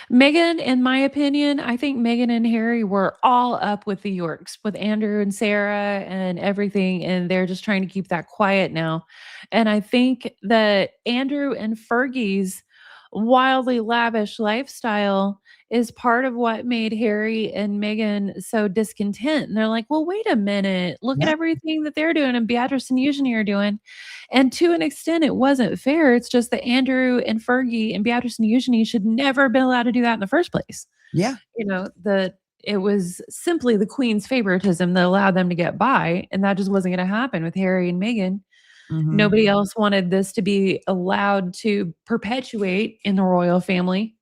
[SPEAKER 1] Meghan, in my opinion, I think Meghan and Harry were all up with the Yorks, with Andrew and Sarah and everything, and they're just trying to keep that quiet now. And I think that Andrew and Fergie's wildly lavish lifestyle is part of what made Harry and Meghan so discontent. And they're like, well, wait a minute. Look at
[SPEAKER 2] yeah.
[SPEAKER 1] everything that they're doing and Beatrice and Eugenie are doing. And to an extent, it wasn't fair. It's just that Andrew and Fergie and Beatrice and Eugenie should never have been allowed to do that in the first place.
[SPEAKER 2] Yeah.
[SPEAKER 1] You know, it was simply the Queen's favoritism that allowed them to get by, and that just wasn't going to happen with Harry and Meghan.
[SPEAKER 2] Mhm.
[SPEAKER 1] Nobody else wanted this to be allowed to perpetuate in the royal family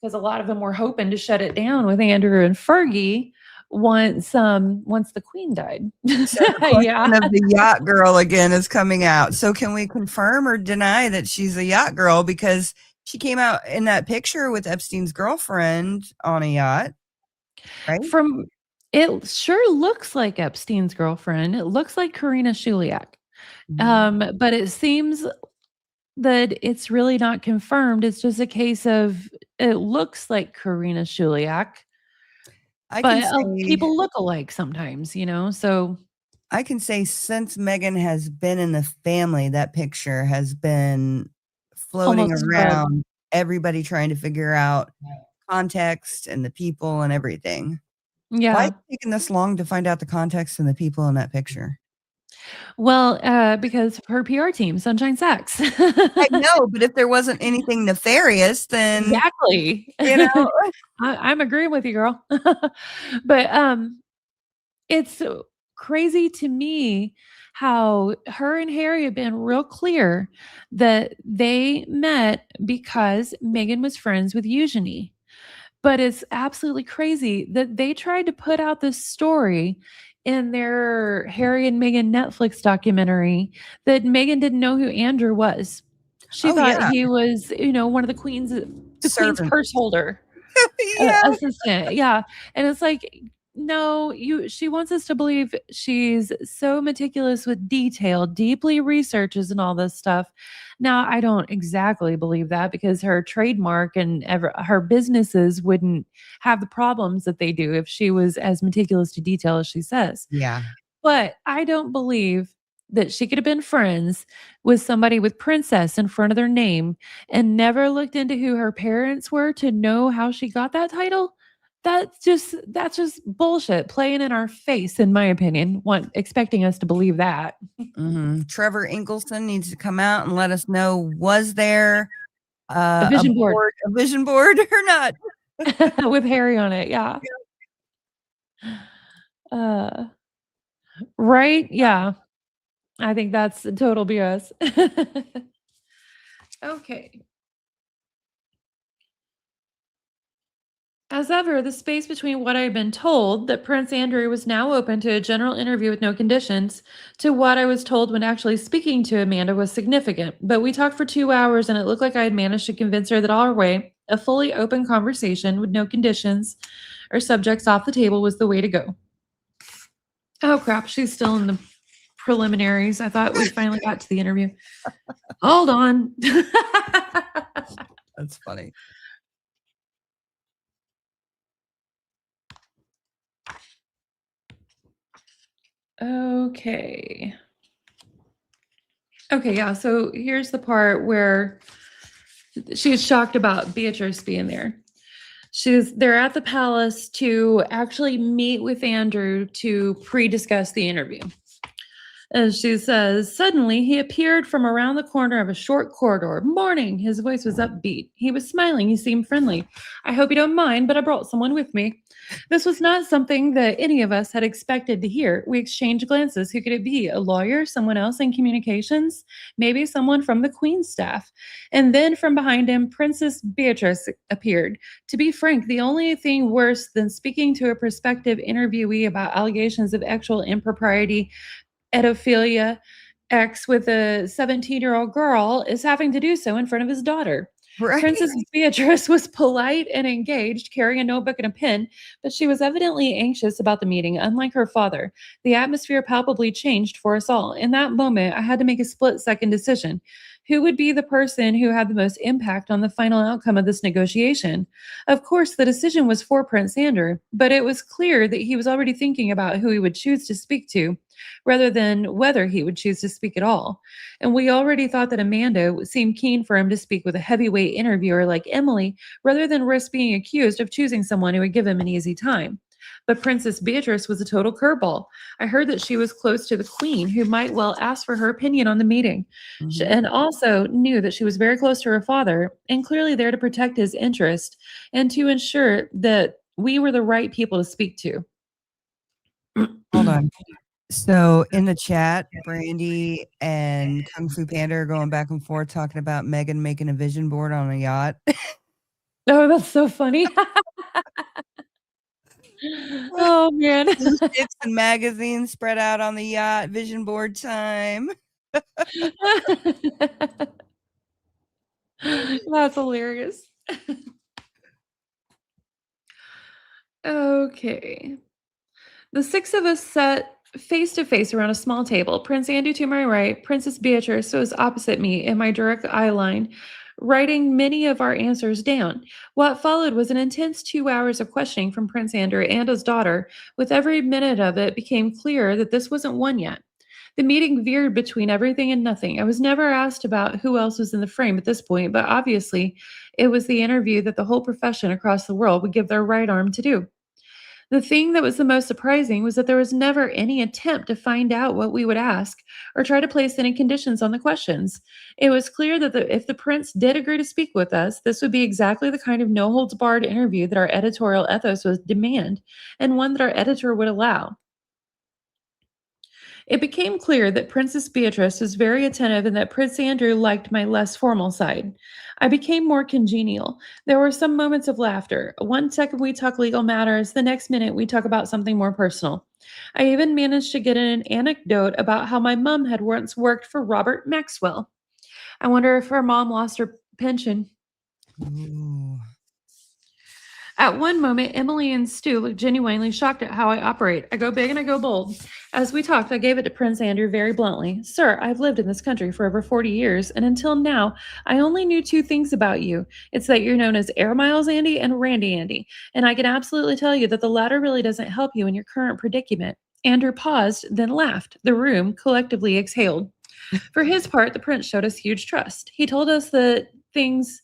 [SPEAKER 1] because a lot of them were hoping to shut it down with Andrew and Fergie once the Queen died.
[SPEAKER 2] So the question of the yacht girl again is coming out. So can we confirm or deny that she's a yacht girl because she came out in that picture with Epstein's girlfriend on a yacht, right?
[SPEAKER 1] It sure looks like Epstein's girlfriend. It looks like Karina Shuliak.
[SPEAKER 2] Mhm.
[SPEAKER 1] But it seems that it's really not confirmed. It's just a case of it looks like Karina Shuliak,
[SPEAKER 2] I can
[SPEAKER 1] but,
[SPEAKER 2] say
[SPEAKER 1] people look alike sometimes, so
[SPEAKER 2] I can say since Megan has been in the family, that picture has been floating
[SPEAKER 1] almost spread.
[SPEAKER 2] around, everybody trying to figure out context and the people and everything. Why is
[SPEAKER 1] Yeah.
[SPEAKER 2] it taking this long to find out the context and the people in that picture?
[SPEAKER 1] Well, because of her PR team, Sunshine Sacks.
[SPEAKER 2] I know, but if there wasn't anything nefarious, then,
[SPEAKER 1] Exactly.
[SPEAKER 2] you know.
[SPEAKER 1] I'm agreeing with you, girl. But, it's so crazy to me how her and Harry have been real clear that they met because Meghan was friends with Eugenie. But it's absolutely crazy that they tried to put out this story in their Harry and Meghan Netflix documentary that Meghan didn't know who Andrew was. She
[SPEAKER 2] Oh,
[SPEAKER 1] thought
[SPEAKER 2] yeah,
[SPEAKER 1] he was, one of the queen's
[SPEAKER 2] servant.
[SPEAKER 1] purse holder.
[SPEAKER 2] Yeah.
[SPEAKER 1] Assistant, yeah, and it's like, no, you she wants us to believe she's so meticulous with detail, deeply researches and all this stuff. Now, I don't exactly believe that because her trademark and her businesses wouldn't have the problems that they do if she was as meticulous to detail as she says.
[SPEAKER 2] Yeah.
[SPEAKER 1] But I don't believe that she could have been friends with somebody with princess in front of their name and never looked into who her parents were to know how she got that title. That's just bullshit playing in our face, in my opinion, expecting us to believe that.
[SPEAKER 2] Mhm. Trevor Ingleson needs to come out and let us know, was there,
[SPEAKER 1] A vision board
[SPEAKER 2] a vision board or not?
[SPEAKER 1] with Harry on it, yeah. Uh, right? Yeah. I think that's total BS. Okay. As ever, the space between what I had been told, that Prince Andrew was now open to a general interview with no conditions, to what I was told when actually speaking to Amanda was significant. But we talked for 2 hours, and it looked like I had managed to convince her that our way, a fully open conversation with no conditions or subjects off the table, was the way to go. Oh, crap. She's still in the preliminaries. I thought we finally got to the interview. Hold on.
[SPEAKER 2] That's funny.
[SPEAKER 1] Okay. Okay, yeah. So here's the part where she's shocked about Beatrice being there. They're at the palace to actually meet with Andrew to pre-discuss the interview. And she says, suddenly he appeared from around the corner of a short corridor. Morning. His voice was upbeat. He was smiling. He seemed friendly. I hope you don't mind, but I brought someone with me. This was not something that any of us had expected to hear. We exchanged glances. Who could it be? A lawyer? Someone else in communications? Maybe someone from the Queen's staff. And then from behind him, Princess Beatrice appeared. To be frank, the only thing worse than speaking to a prospective interviewee about allegations of actual impropriety, pedophilia, X with a 17-year-old girl is having to do so in front of his daughter.
[SPEAKER 2] Right.
[SPEAKER 1] Princess Beatrice was polite and engaged, carrying a notebook and a pen, but she was evidently anxious about the meeting. Unlike her father, the atmosphere palpably changed for us all. In that moment, I had to make a split-second decision. Who would be the person who had the most impact on the final outcome of this negotiation? Of course, the decision was for Prince Andrew, but it was clear that he was already thinking about who he would choose to speak to rather than whether he would choose to speak at all. And we already thought that Amanda seemed keen for him to speak with a heavyweight interviewer like Emily rather than risk being accused of choosing someone who would give him an easy time. But Princess Beatrice was a total curveball. I heard that she was close to the Queen, who might well ask for her opinion on the meeting,
[SPEAKER 2] Mhm.
[SPEAKER 1] and also knew that she was very close to her father and clearly there to protect his interest and to ensure that we were the right people to speak to.
[SPEAKER 2] Hold on. So in the chat, Brandy and Kung Fu Panda are going back and forth talking about Megan making a vision board on a yacht.
[SPEAKER 1] Oh, that's so funny. Oh, man.
[SPEAKER 2] Glue sticks and magazines spread out on the yacht, vision board time.
[SPEAKER 1] That's hilarious. Okay. The six of us sat face to face around a small table. Prince Andrew to my right, Princess Beatrice was opposite me in my direct eye line, writing many of our answers down. What followed was an intense 2 hours of questioning from Prince Andrew and his daughter. With every minute of it became clear that this wasn't one yet. The meeting veered between everything and nothing. I was never asked about who else was in the frame at this point, but obviously it was the interview that the whole profession across the world would give their right arm to do. The thing that was the most surprising was that there was never any attempt to find out what we would ask or try to place any conditions on the questions. It was clear that if the prince did agree to speak with us, this would be exactly the kind of no holds barred interview that our editorial ethos would demand and one that our editor would allow. It became clear that Princess Beatrice was very attentive and that Prince Andrew liked my less formal side. I became more congenial. There were some moments of laughter. One second we talk legal matters, the next minute we talk about something more personal. I even managed to get in an anecdote about how my mom had once worked for Robert Maxwell. I wonder if her mom lost her pension.
[SPEAKER 2] Ooh.
[SPEAKER 1] At one moment, Emily and Stu looked genuinely shocked at how I operate. I go big and I go bold. As we talked, I gave it to Prince Andrew very bluntly. Sir, I've lived in this country for over 40 years, and until now, I only knew two things about you. It's that you're known as Air Miles Andy and Randy Andy, and I can absolutely tell you that the latter really doesn't help you in your current predicament. Andrew paused, then laughed. The room collectively exhaled. For his part, the prince showed us huge trust. He told us that things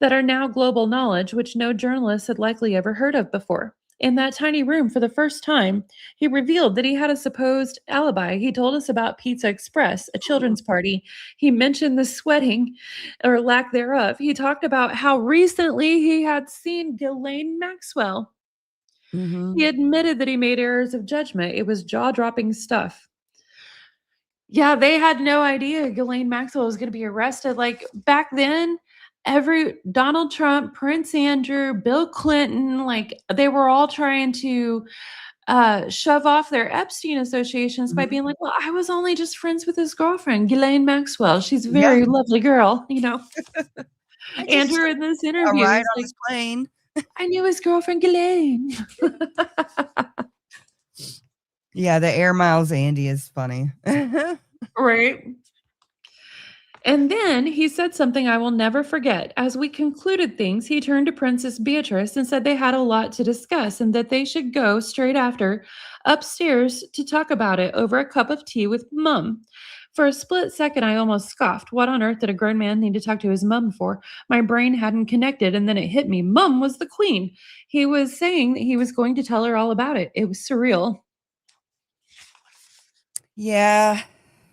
[SPEAKER 1] that are now global knowledge, which no journalist had likely ever heard of before. In that tiny room, for the first time, he revealed that he had a supposed alibi. He told us about Pizza Express, a children's party. He mentioned the sweating or lack thereof. He talked about how recently he had seen Ghislaine Maxwell.
[SPEAKER 2] Mm-hmm.
[SPEAKER 1] He admitted that he made errors of judgment. It was jaw dropping stuff. Yeah, they had no idea Ghislaine Maxwell was gonna be arrested. Like, back then, every Donald Trump, Prince Andrew, Bill Clinton, like, they were all trying to, shove off their Epstein associations by
[SPEAKER 2] Mhm.
[SPEAKER 1] being like, "Well, I was only just friends with his girlfriend, Ghislaine Maxwell. She's a
[SPEAKER 2] Yeah,
[SPEAKER 1] very lovely girl," you know?
[SPEAKER 2] I just
[SPEAKER 1] Andrew
[SPEAKER 2] took
[SPEAKER 1] in this
[SPEAKER 2] a
[SPEAKER 1] interview
[SPEAKER 2] ride
[SPEAKER 1] is
[SPEAKER 2] on
[SPEAKER 1] like,
[SPEAKER 2] this plane.
[SPEAKER 1] "I knew his girlfriend, Ghislaine."
[SPEAKER 2] Yeah, the Air Miles Andy is funny.
[SPEAKER 1] Right? And then he said something I will never forget. As we concluded things, he turned to Princess Beatrice and said they had a lot to discuss and that they should go straight after upstairs to talk about it over a cup of tea with Mum. For a split second, I almost scoffed. What on earth did a grown man need to talk to his mum for? My brain hadn't connected, and then it hit me. Mum was the queen. He was saying that he was going to tell her all about it. It was surreal.
[SPEAKER 2] Yeah,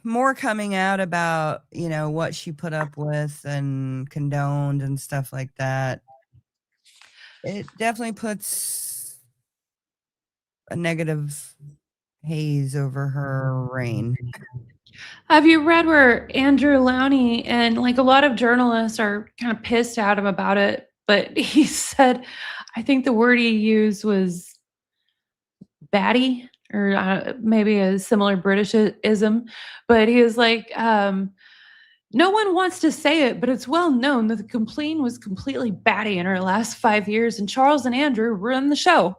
[SPEAKER 2] more coming out about, what she put up with and condoned and stuff like that. It definitely puts a negative haze over her reign.
[SPEAKER 1] Have you read where Andrew Lowney and like a lot of journalists are kind of pissed at him about it? But he said, I think the word he used was batty or maybe a similar Britishism. But he was like, no one wants to say it, but it's well known that the complaint was completely batty in her last 5 years, and Charles and Andrew run the show.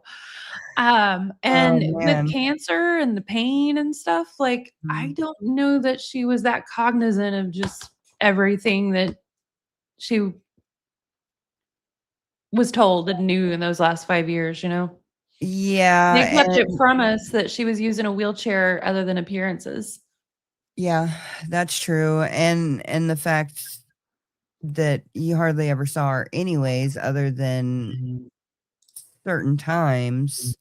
[SPEAKER 2] Oh,
[SPEAKER 1] And with
[SPEAKER 2] man.
[SPEAKER 1] cancer and the pain and stuff, like, I
[SPEAKER 2] Mhm.
[SPEAKER 1] don't know that she was that cognizant of just everything that she was told and knew in those last 5 years, you know?
[SPEAKER 2] Yeah,
[SPEAKER 1] They kept it
[SPEAKER 2] and
[SPEAKER 1] from us that she was using a wheelchair other than appearances.
[SPEAKER 2] yeah, that's true, and the fact that you hardly ever saw her anyways other than certain times,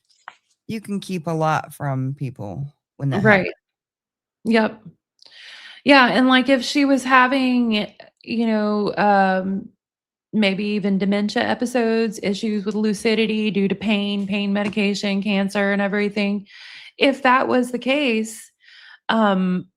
[SPEAKER 2] you can keep a lot from people when that happens.
[SPEAKER 1] Right. Yep. Yeah, and, like, if she was having, you know, maybe even dementia episodes, issues with lucidity due to pain medication, cancer, and everything. If that was the case, um,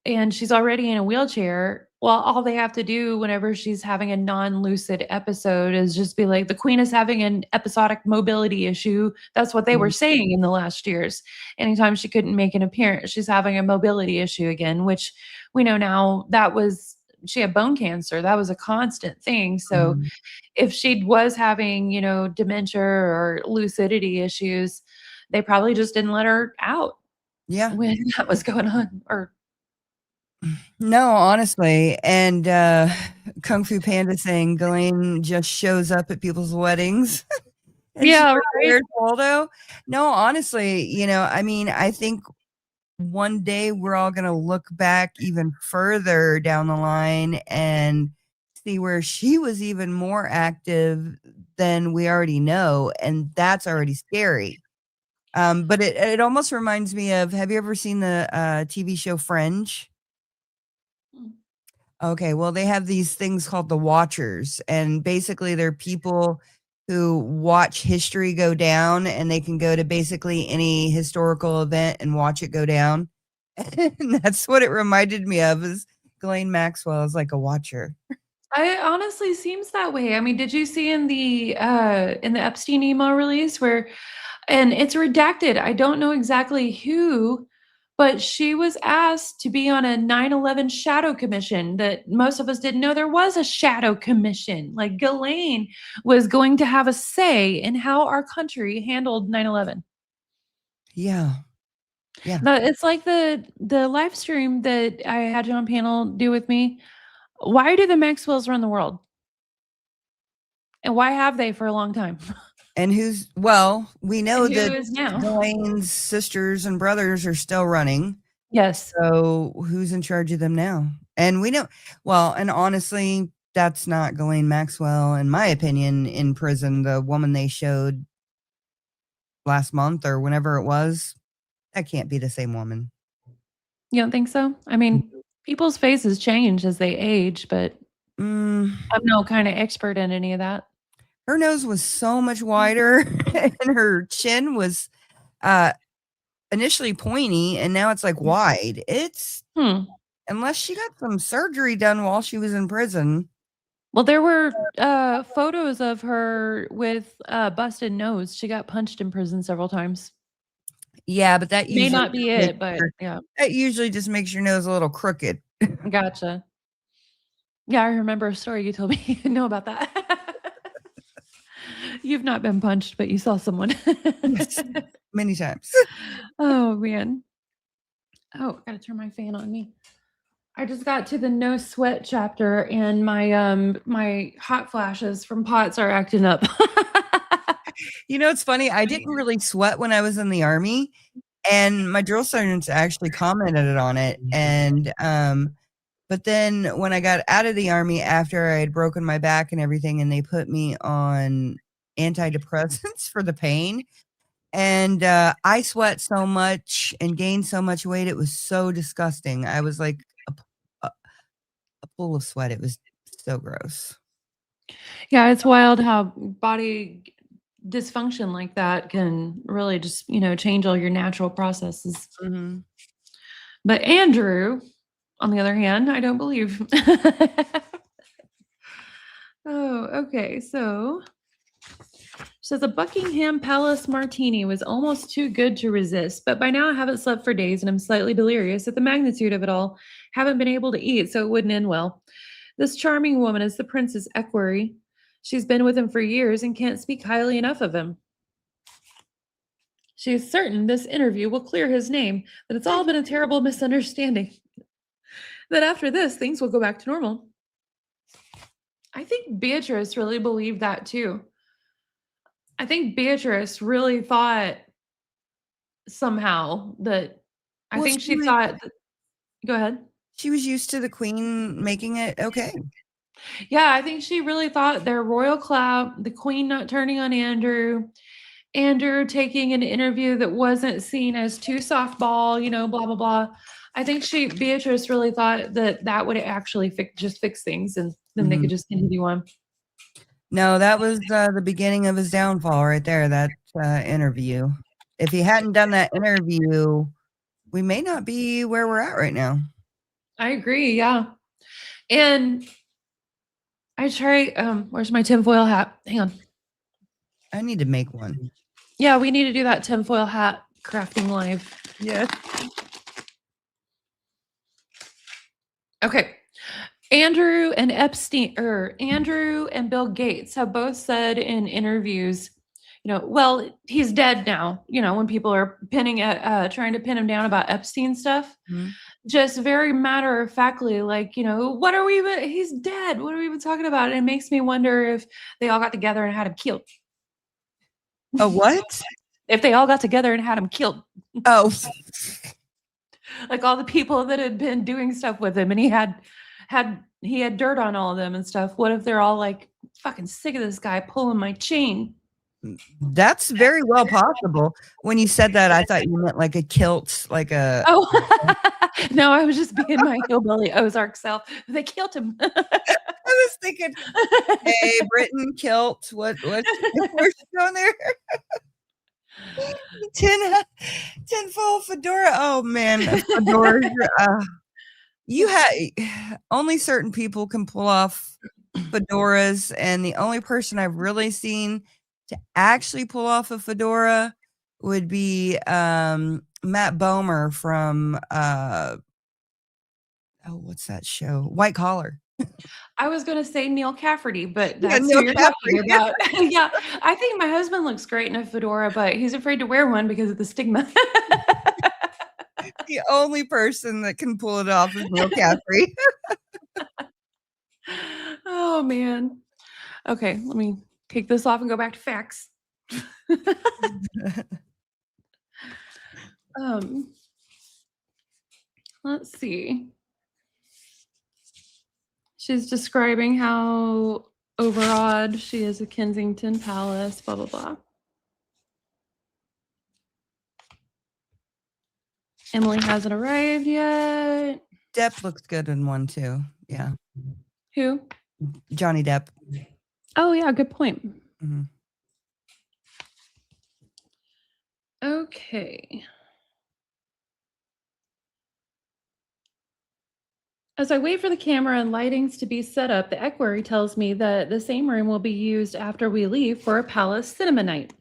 [SPEAKER 1] and she's already in a wheelchair, well, all they have to do whenever she's having a non-lucid episode is just be like, "The queen is having an episodic mobility issue." That's what they were
[SPEAKER 2] Mhm,
[SPEAKER 1] saying in the last years. Anytime she couldn't make an appearance, she's having a mobility issue again, which we know now that was she had bone cancer. That was a constant thing. So
[SPEAKER 2] mhm.
[SPEAKER 1] if she was having, dementia or lucidity issues, they probably just didn't let her out
[SPEAKER 2] Yeah.
[SPEAKER 1] when that was going on. Or
[SPEAKER 2] No, honestly, and, Kung Fu Panda saying Ghislaine just shows up at people's weddings, and she's
[SPEAKER 1] yeah,
[SPEAKER 2] like,
[SPEAKER 1] right.
[SPEAKER 2] "Where's Waldo?" No, honestly, I mean, I think one day we're all gonna look back even further down the line and see where she was even more active than we already know, and that's already scary. But it almost reminds me of, have you ever seen the, TV show Fringe? Okay, well, they have these things called the Watchers, and basically they're people who watch history go down, and they can go to basically any historical event and watch it go down. And that's what it reminded me of, is Ghislaine Maxwell is like a watcher.
[SPEAKER 1] It honestly seems that way. I mean, did you see in the Epstein email release where, and it's redacted. I don't know exactly who, but she was asked to be on a 9/11 shadow commission that most of us didn't know there was a shadow commission. Like Ghislaine was going to have a say in how our country handled 9/11.
[SPEAKER 2] Yeah, yeah.
[SPEAKER 1] It's like the live stream that I had you on panel do with me. Why do the Maxwells run the world? And why have they for a long time?
[SPEAKER 2] And well, we know
[SPEAKER 1] And who
[SPEAKER 2] that
[SPEAKER 1] is now?
[SPEAKER 2] Ghislaine's sisters and brothers are still running.
[SPEAKER 1] Yes.
[SPEAKER 2] So who's in charge of them now? And we know, well, and honestly, that's not Ghislaine Maxwell, in my opinion, in prison. The woman they showed last month or whenever it was, that can't be the same woman.
[SPEAKER 1] You don't think so? I mean, people's faces change as they age, but
[SPEAKER 2] Mm,
[SPEAKER 1] I'm no kind of expert in any of that.
[SPEAKER 2] her nose was so much wider, and her chin was uh, initially pointy, and now it's like wide. It's
[SPEAKER 1] Hmm.
[SPEAKER 2] unless she got some surgery done while she was in prison.
[SPEAKER 1] Well, there were photos of her with a busted nose. She got punched in prison several times.
[SPEAKER 2] Yeah, but that
[SPEAKER 1] May
[SPEAKER 2] usually
[SPEAKER 1] not be
[SPEAKER 2] makes
[SPEAKER 1] it, but yeah,
[SPEAKER 2] just makes your nose a little crooked.
[SPEAKER 1] gotcha. Yeah, I remember a story you told me. You know about that. You've not been punched, but you saw someone.
[SPEAKER 2] Yes, many times.
[SPEAKER 1] Oh man. Oh, gotta turn my fan on me. I just got to the no sweat chapter and my hot flashes from pots are acting up.
[SPEAKER 2] It's funny, I didn't really sweat when I was in the Army, and my drill sergeants actually commented on it, and, but then when I got out of the Army after I had broken my back and everything, and they put me on antidepressants for the pain, and, I sweat so much and gained so much weight, it was so disgusting. I was like a a pool of sweat, it was so gross.
[SPEAKER 1] Yeah, it's wild how body dysfunction like that can really just, change all your natural processes.
[SPEAKER 2] Mhm.
[SPEAKER 1] But Andrew, on the other hand, I don't believe. Oh, okay. So says a Buckingham Palace martini was almost too good to resist, but by now I haven't slept for days and I'm slightly delirious at the magnitude of it all. Haven't been able to eat, so it wouldn't end well. This charming woman is the prince's equerry. She's been with him for years and can't speak highly enough of him. She is certain this interview will clear his name, that it's all been a terrible misunderstanding. That after this, things will go back to normal. I think Beatrice really believed that too. I think Beatrice really thought somehow that I
[SPEAKER 2] Well,
[SPEAKER 1] think she thought that, go ahead.
[SPEAKER 2] she was used to the queen making it okay.
[SPEAKER 1] Yeah, I think she really thought their royal clout, the queen not turning on Andrew, Andrew taking an interview that wasn't seen as too softball, blah blah blah. I think Beatrice really thought that that would actually fix things, and then they
[SPEAKER 2] Mhm.
[SPEAKER 1] could just continue on.
[SPEAKER 2] No, that was, the beginning of his downfall right there, that, interview. If he hadn't done that interview, we may not be where we're at right now.
[SPEAKER 1] I agree, yeah. And I try. Where's my tinfoil hat? Hang on.
[SPEAKER 2] I need to make one.
[SPEAKER 1] Yeah, we need to do that tinfoil hat crafting live.
[SPEAKER 2] Yeah.
[SPEAKER 1] Okay. Andrew and Bill Gates have both said in interviews, well, he's dead now, when people are trying to pin him down about Epstein stuff,
[SPEAKER 2] Mhm.
[SPEAKER 1] just very matter of factly, like, what are we even, he's dead. What are we even talking about? And it makes me wonder if they all got together and had him killed.
[SPEAKER 2] A what?
[SPEAKER 1] If they all got together and had him killed.
[SPEAKER 2] Oh,
[SPEAKER 1] Like all the people that had been doing stuff with him and he had dirt on all of them and stuff. What if they're all like, fucking sick of this guy pulling my chain?
[SPEAKER 2] that's very well possible. When you said that, I thought you meant like a kilt, like a.
[SPEAKER 1] Oh, no, I was just being my hillbilly Ozark self. They killed him.
[SPEAKER 2] I was thinking, hey, Britain kilt. Where's she going there? Tinfoil fedora. Oh man, fedoras. You have only certain people can pull off fedoras, and the only person I've really seen to actually pull off a fedora would be Matt Bomer from what's that show? White Collar.
[SPEAKER 1] I was gonna say Neil Cafferty, but
[SPEAKER 2] Yeah,
[SPEAKER 1] that's
[SPEAKER 2] Neil
[SPEAKER 1] who you're
[SPEAKER 2] Cafferty.
[SPEAKER 1] talking about. Yeah, I think my husband looks great in a fedora, but he's afraid to wear one because of the stigma.
[SPEAKER 2] The only person that can pull it off is Neil Cafferty.
[SPEAKER 1] Oh man. Okay, let me take this off and go back to facts. Let's see. She's describing how overawed she is at Kensington Palace, blah, blah, blah. Emily hasn't arrived yet.
[SPEAKER 2] Depp looks good in one too. Yeah.
[SPEAKER 1] Who?
[SPEAKER 2] Johnny Depp.
[SPEAKER 1] Oh, yeah, good point.
[SPEAKER 2] Mhm.
[SPEAKER 1] Okay. As I wait for the camera and lightings to be set up, the equerry tells me that the same room will be used after we leave for a palace cinema night.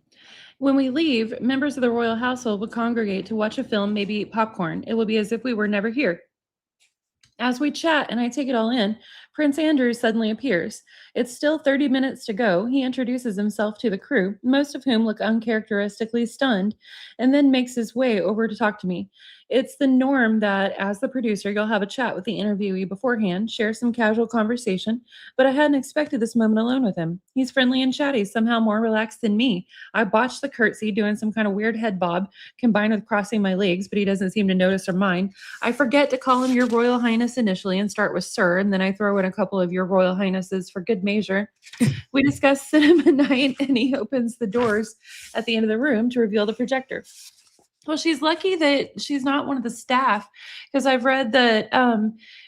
[SPEAKER 1] When we leave, members of the royal household will congregate to watch a film, maybe eat popcorn. It will be as if we were never here. As we chat and I take it all in, Prince Andrew suddenly appears. It's still 30 minutes to go. He introduces himself to the crew, most of whom look uncharacteristically stunned, and then makes his way over to talk to me. It's the norm that, as the producer, you'll have a chat with the interviewee beforehand, share some casual conversation, but I hadn't expected this moment alone with him. He's friendly and chatty, somehow more relaxed than me. I botched the curtsy, doing some kind of weird head bob, combined with crossing my legs, but he doesn't seem to notice or mind. I forget to call him Your Royal Highness initially and start with Sir, and then I throw in a couple of Your Royal Highnesses for good measure. We discuss cinema night, and he opens the doors at the end of the room to reveal the projector. Well, she's lucky that she's not one of the staff, because I've read that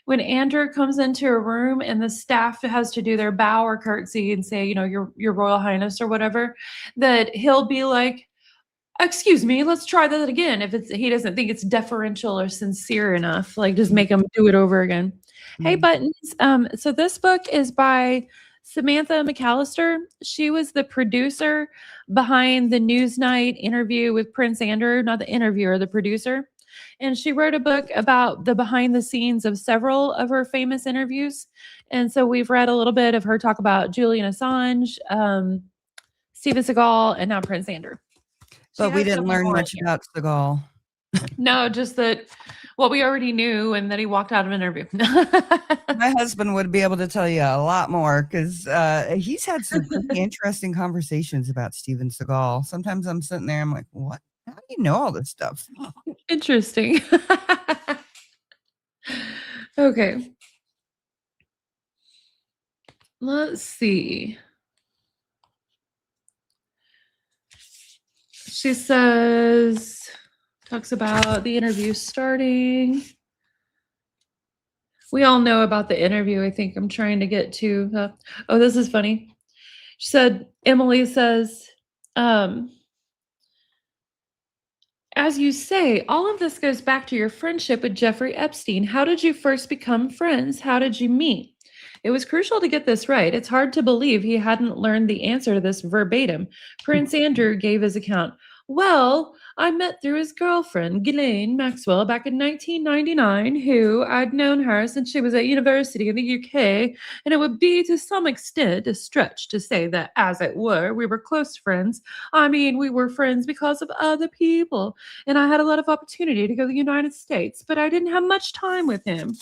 [SPEAKER 1] when Andrew comes into a room and the staff has to do their bow or curtsy and say, your Royal Highness or whatever, that he'll be like, excuse me, let's try that again. If he doesn't think it's deferential or sincere enough, like just make him do it over again. Hey, Buttons. So this book is by Samantha McAllister. She was the producer behind the Newsnight interview with Prince Andrew, not the interviewer, the producer. And she wrote a book about the behind the scenes of several of her famous interviews. And so we've read a little bit of her talk about Julian Assange, Steven Seagal, and now Prince Andrew.
[SPEAKER 2] But we didn't learn much about Seagal.
[SPEAKER 1] No, just that what we already knew and that he walked out of an interview.
[SPEAKER 2] My husband would be able to tell you a lot more because he's had some pretty interesting conversations about Steven Seagal. Sometimes I'm sitting there, I'm like, what? How do you know all this stuff?
[SPEAKER 1] Interesting. Okay. Let's see. She talks about the interview starting. We all know about the interview. I think I'm trying to get to. This is funny. She said, Emily says, as you say, all of this goes back to your friendship with Jeffrey Epstein. How did you first become friends? How did you meet? It was crucial to get this right. It's hard to believe he hadn't learned the answer to this verbatim. Prince Andrew gave his account. Well, I met through his girlfriend, Ghislaine Maxwell, back in 1999, who I'd known her since she was at university in the UK, and it would be to some extent a stretch to say that, as it were, we were close friends. I mean, we were friends because of other people, and I had a lot of opportunity to go to the United States, but I didn't have much time with him.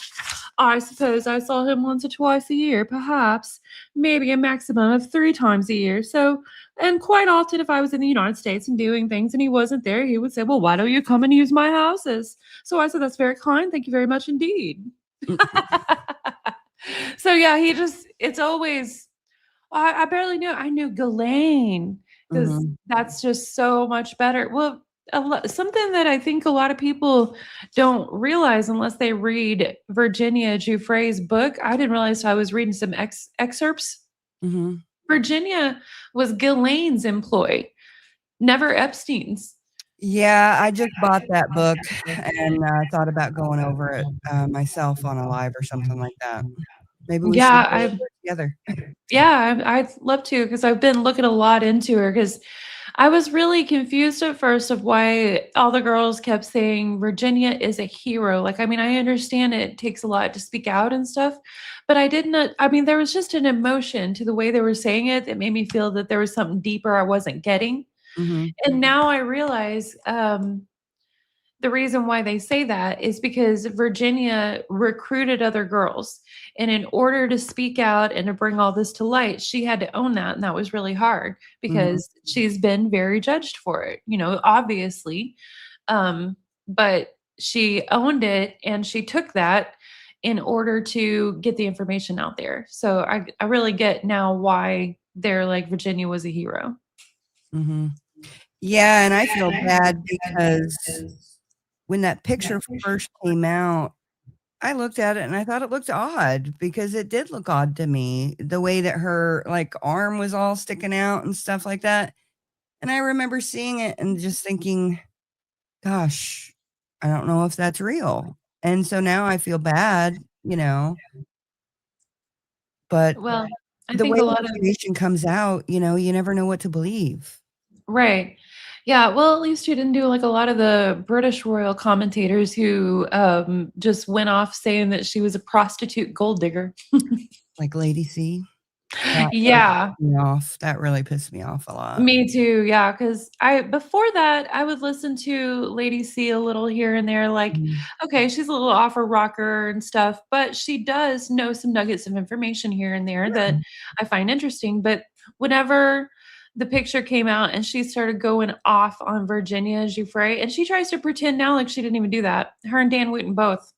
[SPEAKER 1] I suppose I saw him once or twice a year, perhaps, maybe a maximum of 3 times a year. So, and quite often, if I was in the United States and doing things and he wasn't there, he would say, "Well, why don't you come and use my houses?" So I said, "That's very kind. Thank you very much indeed." So, yeah, it's always, I barely knew. I knew Ghislaine because
[SPEAKER 2] Mhm.
[SPEAKER 1] that's just so much better. Well, something that I think a lot of people don't realize unless they read Virginia Giuffre's book. I didn't realize I was reading some excerpts.
[SPEAKER 2] Mhm.
[SPEAKER 1] Virginia was Ghislaine's employee, never Epstein's.
[SPEAKER 2] Yeah, I just bought that book and, thought about going over it, myself on a live or something like that. Maybe we should
[SPEAKER 1] Yeah,
[SPEAKER 2] go over it together.
[SPEAKER 1] I'd love to because I've been looking a lot into her because I was really confused at first of why all the girls kept saying Virginia is a hero. Like, I mean, I understand it takes a lot to speak out and stuff, but I didn't. I mean, there was just an emotion to the way they were saying it that made me feel that there was something deeper I wasn't getting.
[SPEAKER 2] Mhm.
[SPEAKER 1] And now I realize the reason why they say that is because Virginia recruited other girls. And in order to speak out and to bring all this to light, she had to own that. And that was really hard
[SPEAKER 2] Mhm.
[SPEAKER 1] because she's been very judged for it, obviously. But she owned it and she took that in order to get the information out there. So I really get now why they're like Virginia was a hero.
[SPEAKER 2] Mhm. Yeah, and I feel bad because when that picture first came out, I looked at it and I thought it looked odd because it did look odd to me, the way that her, like, arm was all sticking out and stuff like that, and I remember seeing it and just thinking, "Gosh, I don't know if that's real," and so now I feel bad, but
[SPEAKER 1] Well, I
[SPEAKER 2] the
[SPEAKER 1] think
[SPEAKER 2] way
[SPEAKER 1] a lot of
[SPEAKER 2] information comes out, you never know what to believe.
[SPEAKER 1] right. Yeah, well, at least you didn't do like a lot of the British royal commentators who just went off saying that she was a prostitute gold digger.
[SPEAKER 2] Like Lady C, that really
[SPEAKER 1] Yeah,
[SPEAKER 2] pissed me off. That really pissed me off a lot.
[SPEAKER 1] me too. Yeah, because I before that I would listen to Lady C a little here and there, like,
[SPEAKER 2] Mhm,
[SPEAKER 1] okay, she's a little off her rocker and stuff, but she does know some nuggets of information here and there that I find interesting. But whenever the picture came out and she started going off on Virginia Giuffre, and she tries to pretend now like she didn't even do that. Her and Dan Wooten both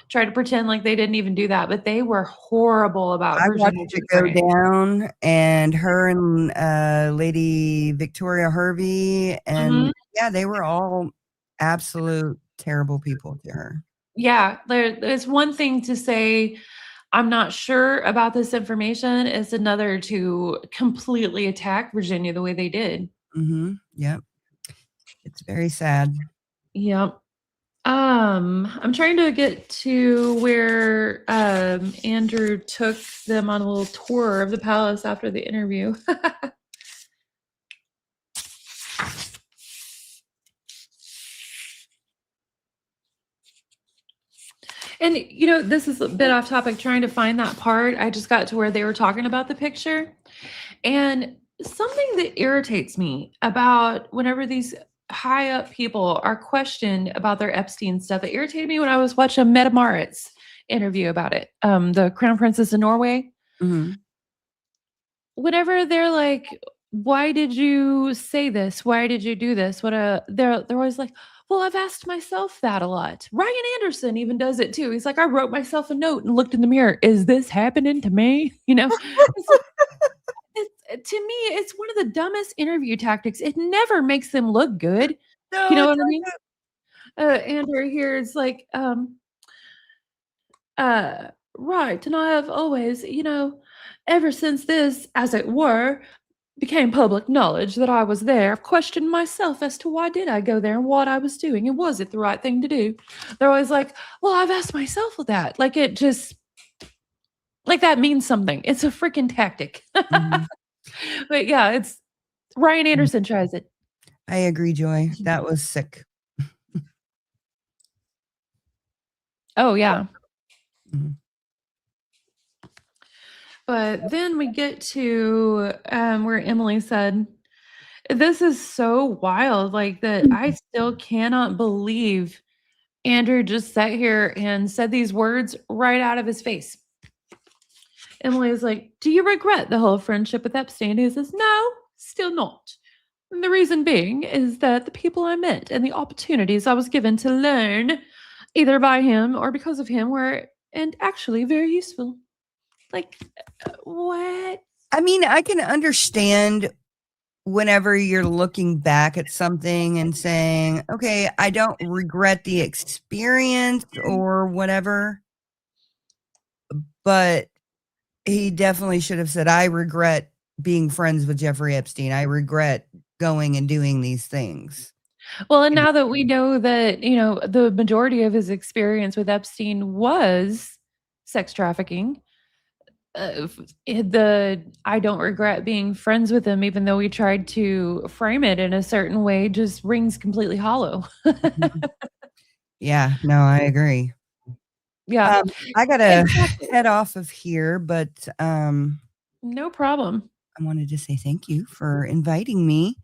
[SPEAKER 1] try to pretend like they didn't even do that, but they were horrible about
[SPEAKER 2] I
[SPEAKER 1] Virginia
[SPEAKER 2] watched it go
[SPEAKER 1] Giuffre.
[SPEAKER 2] down, and her and, Lady Victoria Hervey, and
[SPEAKER 1] Mhm.
[SPEAKER 2] yeah, they were all absolute terrible people to her.
[SPEAKER 1] Yeah, there's one thing to say, "I'm not sure about this information," it's another to completely attack Virginia the way they did.
[SPEAKER 2] Mhm, yep, it's very sad.
[SPEAKER 1] Yep. I'm trying to get to where, Andrew took them on a little tour of the palace after the interview. And, this is a bit off topic, trying to find that part. I just got to where they were talking about the picture. And something that irritates me about whenever these high up people are questioned about their Epstein stuff, it irritated me when I was watching Mette Marit's interview about it, the Crown Princess of Norway.
[SPEAKER 2] Mhm,
[SPEAKER 1] Whenever they're like, "Why did you say this? Why did you do this?" They're always like, "Well, I've asked myself that a lot." Ryan Anderson even does it too. He's like, "I wrote myself a note and looked in the mirror. Is this happening to me?" It's like, to me, it's one of the dumbest interview tactics. It never makes them look good. You
[SPEAKER 2] no,
[SPEAKER 1] know
[SPEAKER 2] it
[SPEAKER 1] what I mean?
[SPEAKER 2] doesn't.
[SPEAKER 1] Andrew here is like, uh, right, and I have always, ever since this, as it were, became public knowledge that I was there, I've questioned myself as to why did I go there and what I was doing and was it the right thing to do? They're always like, "Well, I've asked myself that." Like it just like that means something. It's a freaking tactic.
[SPEAKER 2] Mhm.
[SPEAKER 1] But yeah, it's Ryan Anderson tries it.
[SPEAKER 2] I agree, Joy. That was sick.
[SPEAKER 1] Oh, yeah.
[SPEAKER 2] Mhm.
[SPEAKER 1] But then we get to where Emily said, this is so wild, like that I still cannot believe Andrew just sat here and said these words right out of his face. Emily is like, do you regret the whole friendship with Epstein? He says, no, still not. And the reason being is that the people I met and the opportunities I was given to learn, either by him or because of him, were and actually very useful. Like, what?
[SPEAKER 2] I mean, I can understand whenever you're looking back at something and saying, okay, I don't regret the experience or whatever, but he definitely should have said, I regret being friends with Jeffrey Epstein. I regret going and doing these things.
[SPEAKER 1] Well, and now that we know that, you know, the majority of his experience with Epstein was sex trafficking, the I don't regret being friends with him, even though we tried to frame it in a certain way, just rings completely hollow.
[SPEAKER 2] Mhm. Yeah, no, I agree.
[SPEAKER 1] Yeah,
[SPEAKER 2] I gotta
[SPEAKER 1] exactly.
[SPEAKER 2] head off of here, but
[SPEAKER 1] No problem.
[SPEAKER 2] I wanted to say thank you for inviting me.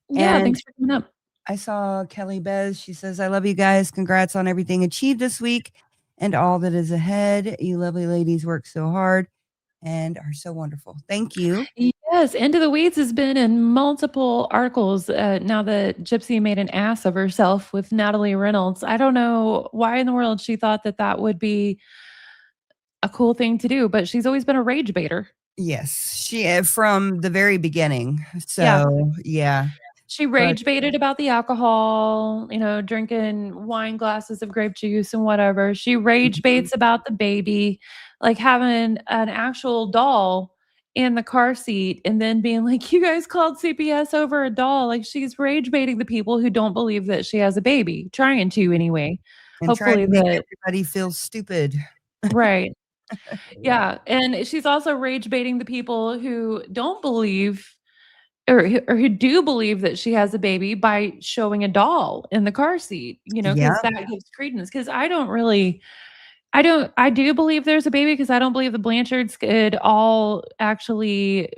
[SPEAKER 1] Yeah,
[SPEAKER 2] And
[SPEAKER 1] thanks for coming up.
[SPEAKER 2] I saw Kelly Bez. She says, I love you guys. Congrats on everything achieved this week and all that is ahead. You lovely ladies work so hard and are so wonderful. Thank you.
[SPEAKER 1] Yes, Into the Weeds has been in multiple articles now that Gypsy made an ass of herself with Natalie Reynolds. I don't know why in the world she thought that that would be a cool thing to do, but she's always been a rage baiter.
[SPEAKER 2] Yes, she from the very beginning.
[SPEAKER 1] Yeah.
[SPEAKER 2] So, yeah.
[SPEAKER 1] She
[SPEAKER 2] But
[SPEAKER 1] rage baited about the alcohol, you know, drinking wine glasses of grape juice and whatever. She rage
[SPEAKER 2] mhm,
[SPEAKER 1] baits about the baby, like having an actual doll in the car seat and then being like, you guys called CPS over a doll. Like she's rage baiting the people who don't believe that she has a baby, trying to anyway.
[SPEAKER 2] and trying
[SPEAKER 1] Hopefully
[SPEAKER 2] to make
[SPEAKER 1] that,
[SPEAKER 2] everybody feel stupid.
[SPEAKER 1] right. Yeah. And she's also rage baiting the people who don't believe or who do believe that she has a baby by showing a doll in the car seat, you know,
[SPEAKER 2] Yeah.
[SPEAKER 1] because that gives credence. Because I do believe there's a baby because I don't believe the Blanchards could all actually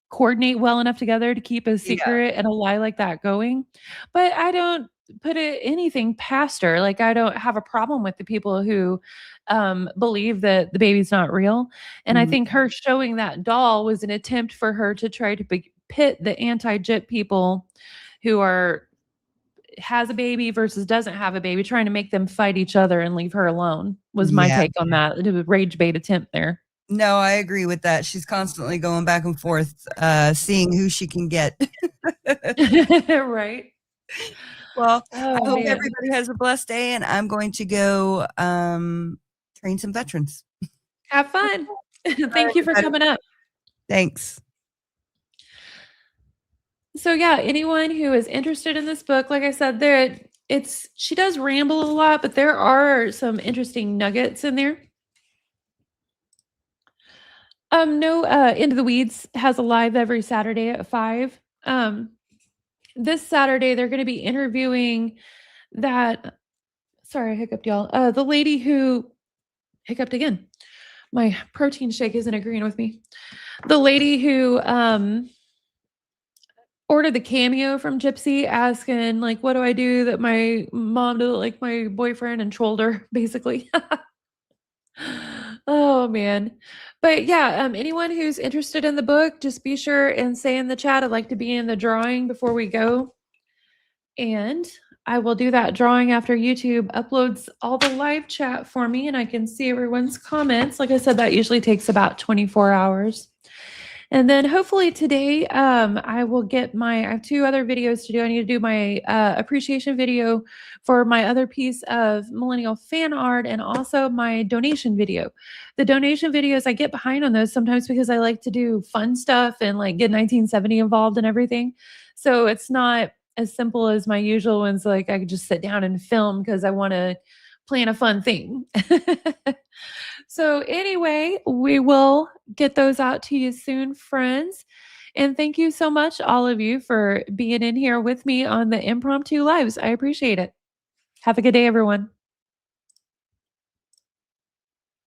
[SPEAKER 1] coordinate well enough together to keep a
[SPEAKER 2] Yeah.
[SPEAKER 1] secret and a lie like that going. But I don't put anything past her. Like I don't have a problem with the people who believe that the baby's not real. And I
[SPEAKER 2] Mhm.
[SPEAKER 1] think her showing that doll was an attempt for her to try to pit the anti-Jip people who are has a baby versus doesn't have a baby, trying to make them fight each other and leave her alone was my
[SPEAKER 2] Yeah.
[SPEAKER 1] take on that. It was a rage bait attempt there.
[SPEAKER 2] No, I agree with that. She's constantly going back and forth, seeing who she can get.
[SPEAKER 1] Right.
[SPEAKER 2] Well, I
[SPEAKER 1] Oh
[SPEAKER 2] hope
[SPEAKER 1] man.
[SPEAKER 2] everybody has a blessed day, and I'm going to go, train some veterans.
[SPEAKER 1] Have fun.
[SPEAKER 2] All
[SPEAKER 1] Thank
[SPEAKER 2] right,
[SPEAKER 1] you for
[SPEAKER 2] everybody.
[SPEAKER 1] coming up.
[SPEAKER 2] Thanks.
[SPEAKER 1] So yeah, anyone who is interested in this book, like I said, there it's she does ramble a lot, but there are some interesting nuggets in there. No, Into the Weeds has a live every Saturday at 5. This Saturday they're gonna be interviewing that sorry, I hiccuped y'all. The lady who hiccuped again. My protein shake isn't agreeing with me. The lady who ordered the cameo from Gypsy asking, like, "What do I do that my mom doesn't like my boyfriend?" and trolled her, basically. Oh, man. But, yeah, anyone who's interested in the book, just be sure and say in the chat, "I'd like to be in the drawing," before we go, and I will do that drawing after YouTube uploads all the live chat for me, and I can see everyone's comments. Like I said, that usually takes about 24 hours. And then hopefully today, I will get I have 2 other videos to do. I need to do my appreciation video for my other piece of millennial fan art and also my donation video. The donation videos, I get behind on those sometimes because I like to do fun stuff and like get 1970 involved and everything. So it's not as simple as my usual ones. Like I could just sit down and film because I want to plan a fun thing. So, anyway, we will get those out to you soon, friends. And thank you so much, all of you, for being in here with me on the impromptu lives. I appreciate it. Have a good day, everyone.